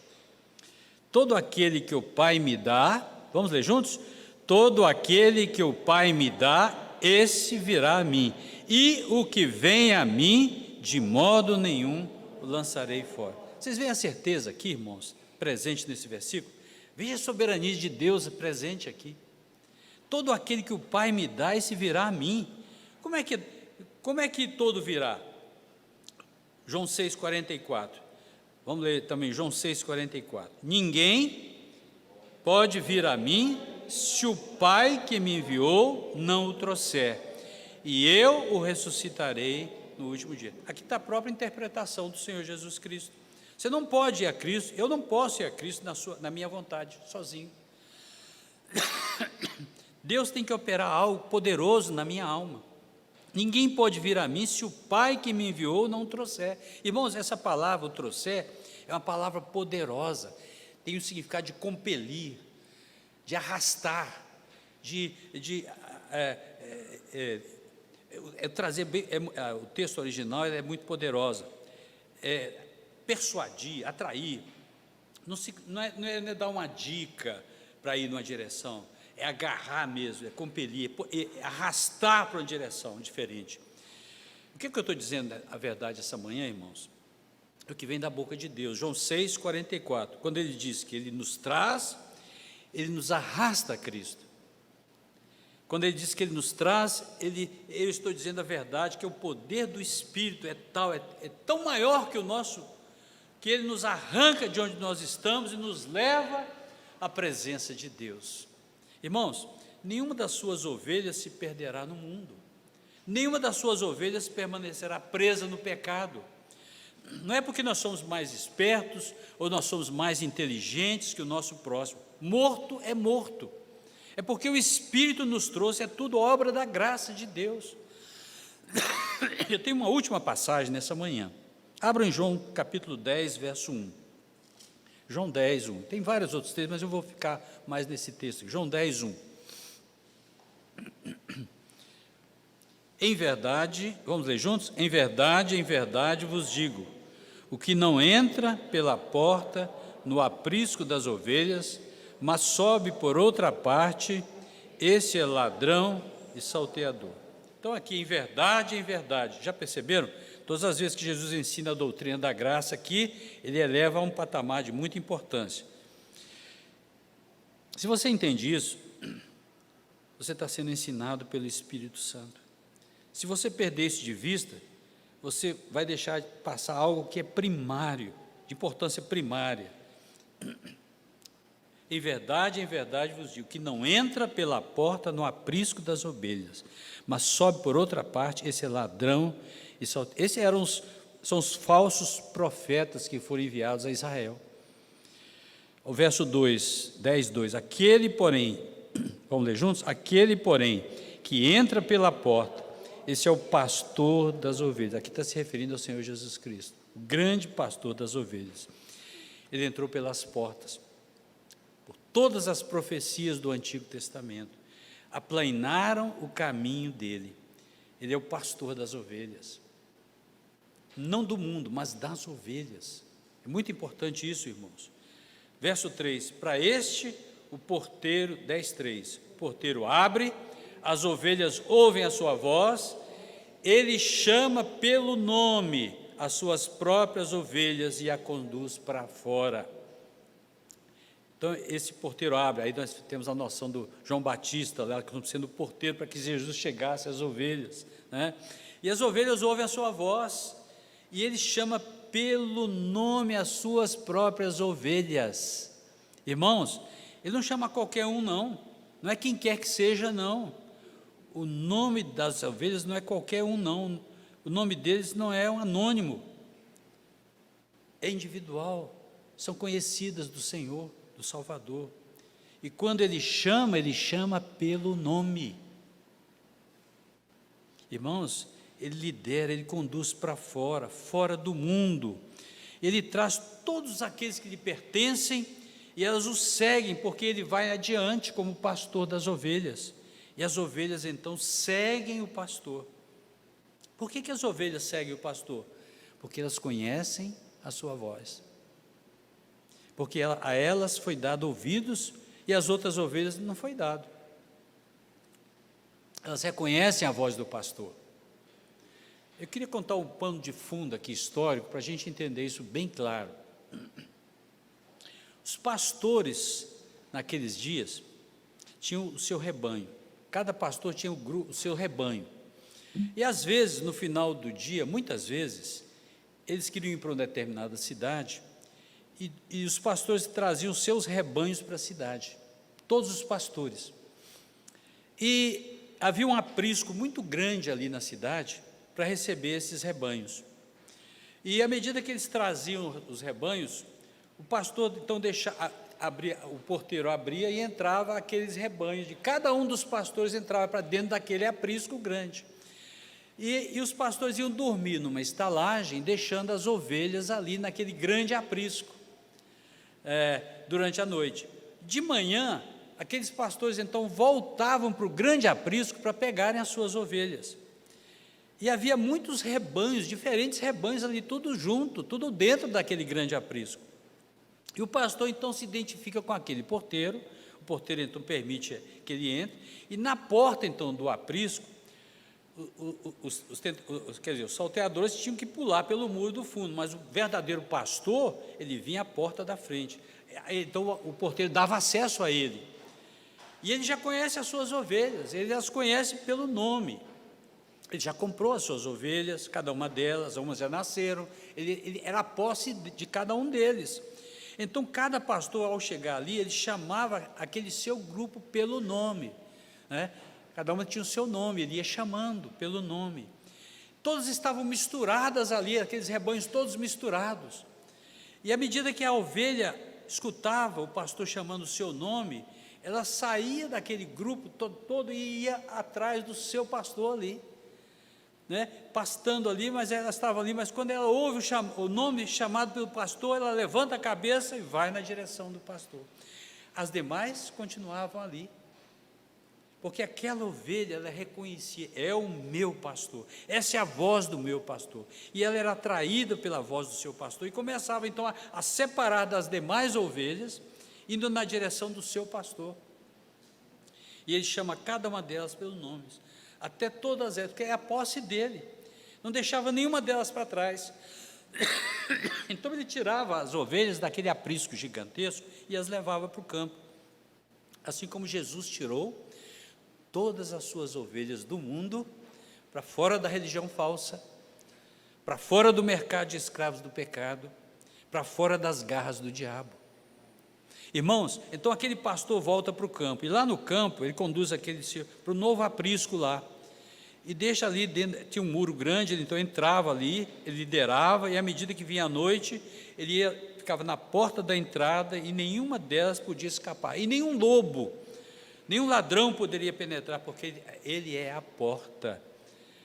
Todo aquele que o Pai me dá, vamos ler juntos? Todo aquele que o Pai me dá, esse virá a mim, e o que vem a mim, de modo nenhum o lançarei fora. Vocês veem a certeza aqui, irmãos, presente nesse versículo? Veja a soberania de Deus presente aqui. Todo aquele que o Pai me dá, esse virá a mim. Como é que todo virá? João 6,44. Vamos ler também João 6,44. Ninguém pode vir a mim se o Pai que me enviou não o trouxer, e eu o ressuscitarei no último dia. Aqui está a própria interpretação do Senhor Jesus Cristo. Você não pode ir a Cristo, eu não posso ir a Cristo na minha vontade, sozinho. Deus tem que operar algo poderoso na minha alma. Ninguém pode vir a mim se o Pai que me enviou não o trouxer. Irmãos, essa palavra, o trouxer, é uma palavra poderosa, tem o significado de compelir, de arrastar, de trazer bem, o texto original é muito poderosa, persuadir, atrair, não é dar uma dica para ir numa direção, é agarrar mesmo, é compelir, é arrastar para uma direção diferente. O que eu estou dizendo a verdade essa manhã, irmãos? É o que vem da boca de Deus. João 6,44, quando ele diz que ele nos traz, ele nos arrasta a Cristo. Quando ele diz que ele nos traz, eu estou dizendo a verdade, que o poder do Espírito é tão maior que o nosso, que ele nos arranca de onde nós estamos e nos leva à presença de Deus. Irmãos, nenhuma das suas ovelhas se perderá no mundo, nenhuma das suas ovelhas permanecerá presa no pecado. Não é porque nós somos mais espertos ou nós somos mais inteligentes que o nosso próximo. Morto é morto. É porque o Espírito nos trouxe, é tudo obra da graça de Deus. Eu tenho uma última passagem nessa manhã. Abram em João capítulo 10, verso 1. João 10, 1. Tem vários outros textos, mas eu vou ficar mais nesse texto. João 10, 1. Em verdade, vamos ler juntos? Em verdade vos digo, o que não entra pela porta no aprisco das ovelhas, mas sobe por outra parte, esse é ladrão e salteador. Então aqui, em verdade, já perceberam? Todas as vezes que Jesus ensina a doutrina da graça aqui, ele eleva a um patamar de muita importância. Se você entende isso, você está sendo ensinado pelo Espírito Santo. Se você perder isso de vista, você vai deixar de passar algo que é primário, de importância primária. Em verdade vos digo, que não entra pela porta no aprisco das ovelhas, mas sobe por outra parte, esse é ladrão e salteador. Esses são os falsos profetas que foram enviados a Israel. O verso 2, 10, 2, aquele porém, vamos ler juntos? Aquele porém que entra pela porta, esse é o pastor das ovelhas. Aqui está se referindo ao Senhor Jesus Cristo, o grande pastor das ovelhas. Ele entrou pelas portas. Por todas as profecias do Antigo Testamento, aplainaram o caminho dele. Ele é o pastor das ovelhas. Não do mundo, mas das ovelhas. É muito importante isso, irmãos. Verso 3, para este o porteiro, 10:3, o porteiro abre, as ovelhas ouvem a sua voz, ele chama pelo nome as suas próprias ovelhas e a conduz para fora. Então, esse porteiro abre, aí nós temos a noção do João Batista, lá sendo porteiro para que Jesus chegasse às ovelhas, né? E as ovelhas ouvem a sua voz, e ele chama pelo nome as suas próprias ovelhas. Irmãos, ele não chama qualquer um, não é quem quer que seja, não. O nome das ovelhas não é qualquer um, não. O nome deles não é um anônimo, é individual, são conhecidas do Senhor, do Salvador. E quando ele chama pelo nome. Irmãos, ele lidera, ele conduz para fora, fora do mundo. Ele traz todos aqueles que lhe pertencem e elas o seguem, porque ele vai adiante como pastor das ovelhas. E as ovelhas então seguem o pastor. Por que as ovelhas seguem o pastor? Porque elas conhecem a sua voz. Porque a elas foi dado ouvidos e as outras ovelhas não foi dado. Elas reconhecem a voz do pastor. Eu queria contar um pano de fundo aqui histórico para a gente entender isso bem claro. Os pastores naqueles dias tinham o seu rebanho. Cada pastor tinha o seu rebanho. E às vezes, no final do dia, muitas vezes, eles queriam ir para uma determinada cidade e os pastores traziam seus rebanhos para a cidade, todos os pastores. E havia um aprisco muito grande ali na cidade para receber esses rebanhos. E à medida que eles traziam os rebanhos, o pastor então o porteiro abria e entrava aqueles rebanhos, de cada um dos pastores entrava para dentro daquele aprisco grande. E os pastores iam dormir numa estalagem, deixando as ovelhas ali naquele grande aprisco, durante a noite. De manhã, aqueles pastores então voltavam para o grande aprisco para pegarem as suas ovelhas. E havia muitos rebanhos, diferentes rebanhos ali, tudo junto, tudo dentro daquele grande aprisco. E o pastor então se identifica com aquele porteiro, o porteiro então permite que ele entre, e na porta então do aprisco, os salteadores tinham que pular pelo muro do fundo, mas o verdadeiro pastor, ele vinha à porta da frente. Então o porteiro dava acesso a ele. E ele já conhece as suas ovelhas, ele as conhece pelo nome. Ele já comprou as suas ovelhas, cada uma delas, algumas já nasceram, ele era a posse de cada um deles. Então, cada pastor, ao chegar ali, ele chamava aquele seu grupo pelo nome, né? Cada uma tinha o seu nome, ele ia chamando pelo nome. Todas estavam misturadas ali, aqueles rebanhos todos misturados. E à medida que a ovelha escutava o pastor chamando o seu nome, ela saía daquele grupo todo e ia atrás do seu pastor ali, né? Pastando ali, mas ela estava ali, mas quando ela ouve o nome chamado pelo pastor, ela levanta a cabeça e vai na direção do pastor. As demais continuavam ali, porque aquela ovelha, ela reconhecia, é o meu pastor, essa é a voz do meu pastor, e ela era atraída pela voz do seu pastor, e começava então a separar das demais ovelhas, indo na direção do seu pastor, e ele chama cada uma delas pelo nome, até todas elas, porque é a posse dele, não deixava nenhuma delas para trás. Então ele tirava as ovelhas daquele aprisco gigantesco e as levava para o campo, assim como Jesus tirou todas as suas ovelhas do mundo para fora da religião falsa, para fora do mercado de escravos do pecado, para fora das garras do diabo. Irmãos, então aquele pastor volta para o campo, e lá no campo ele conduz para o novo aprisco lá, e deixa ali dentro, tinha um muro grande, ele então entrava ali, ele liderava, e à medida que vinha a noite, ficava na porta da entrada, e nenhuma delas podia escapar, e nenhum lobo, nenhum ladrão poderia penetrar, porque ele é a porta.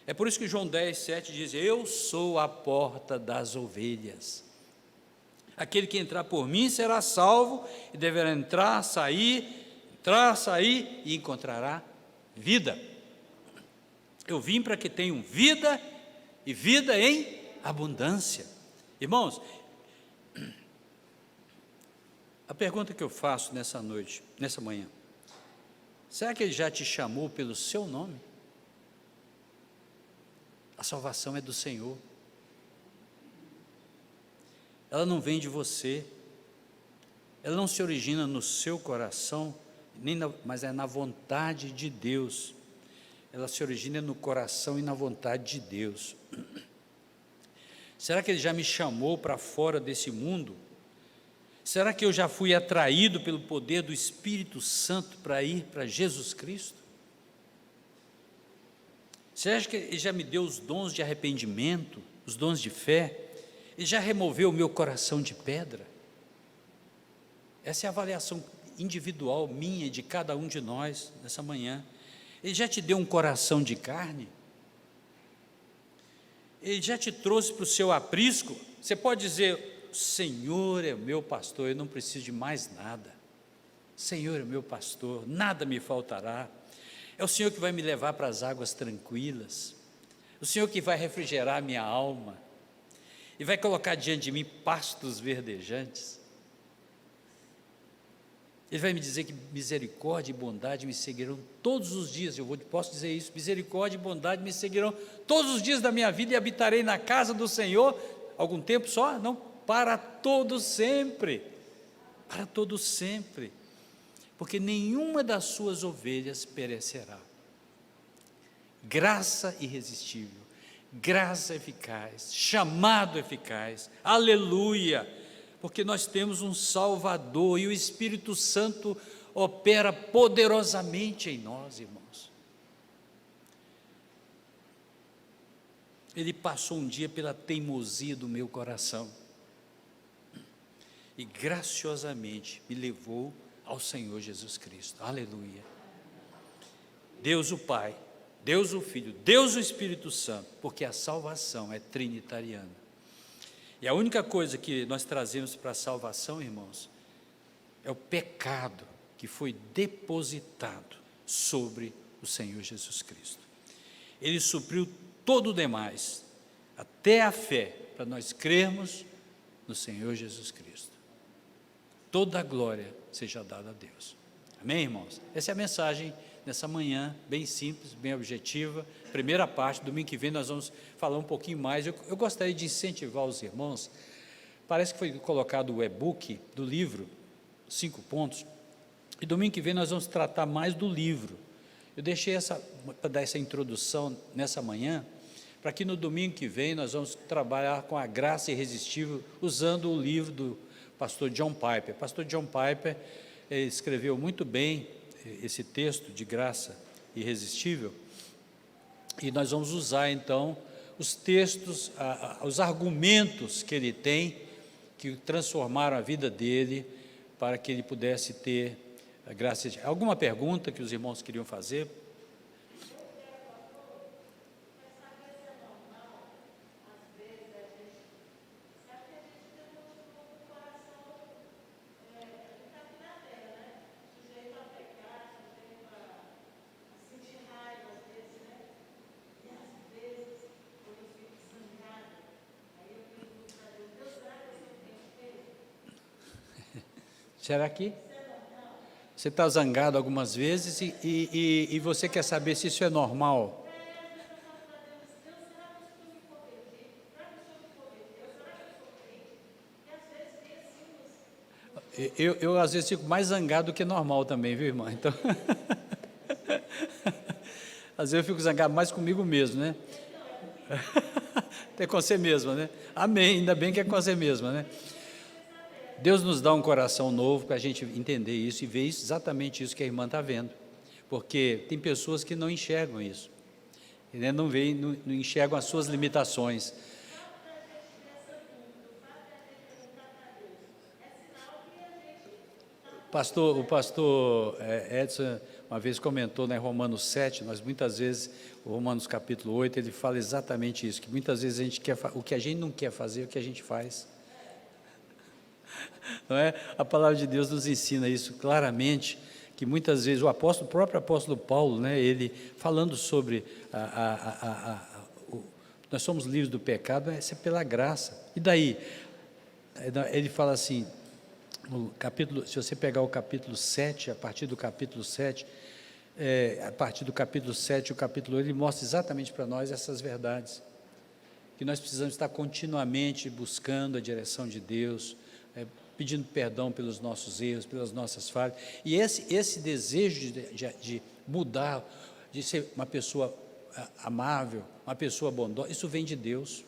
É por isso que João 10:7 diz: eu sou a porta das ovelhas. Aquele que entrar por mim será salvo, e deverá entrar, sair, e encontrará vida. Eu vim para que tenham vida, e vida em abundância. Irmãos, a pergunta que eu faço nessa noite, nessa manhã: será que Ele já te chamou pelo seu nome? A salvação é do Senhor. Ela não vem de você, ela não se origina no seu coração, mas é na vontade de Deus. Ela se origina no coração e na vontade de Deus. Será que Ele já me chamou para fora desse mundo? Será que eu já fui atraído pelo poder do Espírito Santo para ir para Jesus Cristo? Você acha que Ele já me deu os dons de arrependimento, os dons de fé? Ele já removeu o meu coração de pedra? Essa é a avaliação individual minha e de cada um de nós nessa manhã. Ele já te deu um coração de carne? Ele já te trouxe para o seu aprisco? Você pode dizer: Senhor é meu pastor, eu não preciso de mais nada. Senhor é meu pastor, nada me faltará. É o Senhor que vai me levar para as águas tranquilas. O Senhor que vai refrigerar minha alma e vai colocar diante de mim pastos verdejantes. Ele vai me dizer que misericórdia e bondade me seguirão todos os dias. Posso dizer isso: misericórdia e bondade me seguirão todos os dias da minha vida, e habitarei na casa do Senhor, algum tempo só? Não, para todo sempre. Para todo sempre. Porque nenhuma das suas ovelhas perecerá. Graça irresistível, graça eficaz, chamado eficaz, aleluia, porque nós temos um Salvador, e o Espírito Santo opera poderosamente em nós, irmãos. Ele passou um dia pela teimosia do meu coração, e graciosamente me levou ao Senhor Jesus Cristo, aleluia. Deus o Pai, Deus o Filho, Deus o Espírito Santo, porque a salvação é trinitariana. E a única coisa que nós trazemos para a salvação, irmãos, é o pecado que foi depositado sobre o Senhor Jesus Cristo. Ele supriu todo o demais, até a fé, para nós crermos no Senhor Jesus Cristo. Toda a glória seja dada a Deus. Amém, irmãos? Essa é a mensagem nessa manhã, bem simples, bem objetiva. Primeira parte, domingo que vem nós vamos falar um pouquinho mais. Eu gostaria de incentivar os irmãos. Parece que foi colocado o e-book do livro, 5 pontos, e domingo que vem nós vamos tratar mais do livro. Eu deixei para dar essa introdução nessa manhã, para que no domingo que vem nós vamos trabalhar com a graça irresistível, usando o livro do pastor John Piper. Pastor John Piper escreveu muito bem esse texto de graça irresistível, e nós vamos usar então os textos, os argumentos que ele tem, que transformaram a vida dele, para que ele pudesse ter a graça. Alguma pergunta que os irmãos queriam fazer? Será que você está zangado algumas vezes e você quer saber se isso é normal? Eu às vezes fico mais zangado do que normal também, viu, irmã? Então, às vezes eu fico zangado mais comigo mesmo, né? Até com você mesma, né? Amém, ainda bem que é com você mesma, né? Deus nos dá um coração novo para a gente entender isso e ver exatamente isso que a irmã está vendo, porque tem pessoas que não enxergam isso, né? Não enxergam as suas limitações. O pastor Edson uma vez comentou, né, Romanos 7, nós muitas vezes, o Romanos capítulo 8, ele fala exatamente isso, que muitas vezes a gente quer, o que a gente não quer fazer, o que a gente faz. Não é? A palavra de Deus nos ensina isso claramente, que muitas vezes o próprio apóstolo Paulo, né, ele falando sobre nós somos livres do pecado, isso é pela graça. E daí, ele fala assim, no capítulo, se você pegar o capítulo 7, a partir do capítulo 7, o capítulo 8, ele mostra exatamente para nós essas verdades, que nós precisamos estar continuamente buscando a direção de Deus, pedindo perdão pelos nossos erros, pelas nossas falhas. E esse desejo de mudar, de ser uma pessoa amável, uma pessoa bondosa, isso vem de Deus.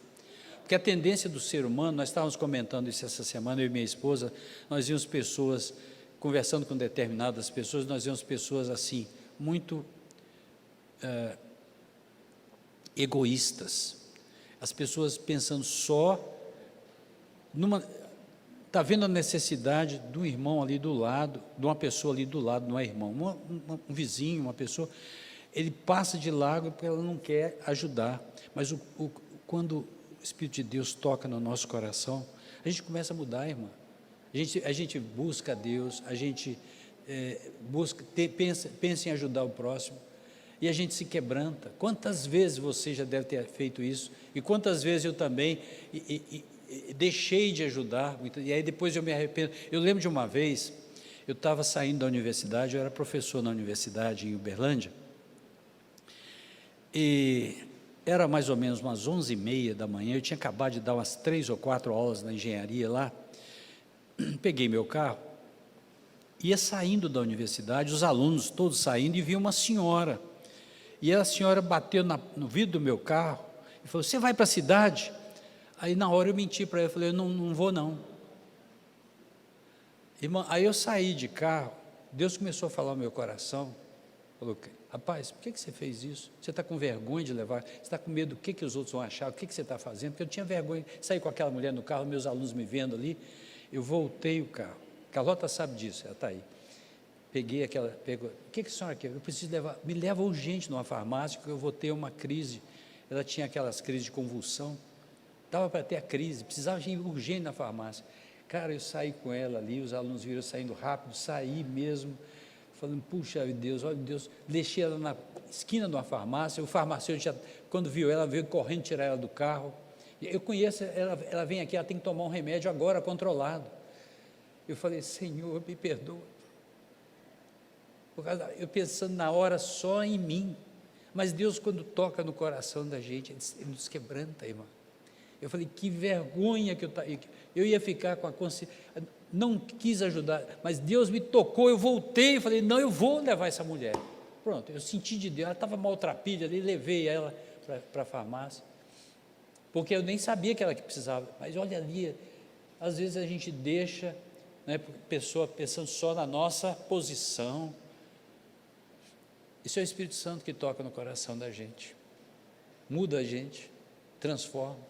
Porque a tendência do ser humano, nós estávamos comentando isso essa semana, eu e minha esposa, nós vimos pessoas, conversando com determinadas pessoas, nós vimos pessoas assim, muito egoístas. As pessoas pensando só está vendo a necessidade do irmão ali do lado, de uma pessoa ali do lado, não é irmão, um vizinho, uma pessoa, ele passa de largo porque ela não quer ajudar, mas quando o Espírito de Deus toca no nosso coração, a gente começa a mudar, irmã. A gente busca a Deus, a gente pensa em ajudar o próximo, e a gente se quebranta. Quantas vezes você já deve ter feito isso, e quantas vezes eu também deixei de ajudar, e aí depois eu me arrependo. Eu lembro de uma vez, eu estava saindo da universidade, eu era professor na universidade em Uberlândia, e era mais ou menos umas 11h30 da manhã, eu tinha acabado de dar umas 3 ou 4 aulas na engenharia lá, peguei meu carro, ia saindo da universidade, os alunos todos saindo, e vi uma senhora, e a senhora bateu no vidro do meu carro, e falou, você vai para a cidade? Aí na hora eu menti para ela, eu falei, eu não vou não. Irmã, aí eu saí de carro, Deus começou a falar no meu coração, falou, rapaz, por que você fez isso? Você está com vergonha de levar, você está com medo do que os outros vão achar, o que você está fazendo? Porque eu tinha vergonha de sair com aquela mulher no carro, meus alunos me vendo ali, eu voltei o carro, Carlota sabe disso, ela está aí, peguei aquela, o que a senhora quer? Eu preciso levar, me leva urgente numa farmácia, porque eu vou ter uma crise, ela tinha aquelas crises de convulsão, estava para ter a crise, precisava ir urgente na farmácia. Cara, eu saí com ela ali, os alunos viram saindo rápido, saí mesmo, falando, puxa Deus, olha Deus, deixei ela na esquina de uma farmácia, o farmacêutico, quando viu ela, veio correndo tirar ela do carro. Eu conheço, ela vem aqui, ela tem que tomar um remédio agora, controlado. Eu falei, Senhor, me perdoa. Eu pensando na hora só em mim, mas Deus, quando toca no coração da gente, Ele nos quebranta, irmão. Eu falei, que vergonha que eu ia ficar com a consciência, não quis ajudar, mas Deus me tocou, eu voltei e falei, não, eu vou levar essa mulher. Pronto, eu senti de Deus, ela estava maltrapilha ali, levei ela para a farmácia, porque eu nem sabia que ela que precisava, mas olha ali, às vezes a gente deixa, né, pessoa pensando só na nossa posição. Isso é o Espírito Santo que toca no coração da gente, muda a gente, transforma.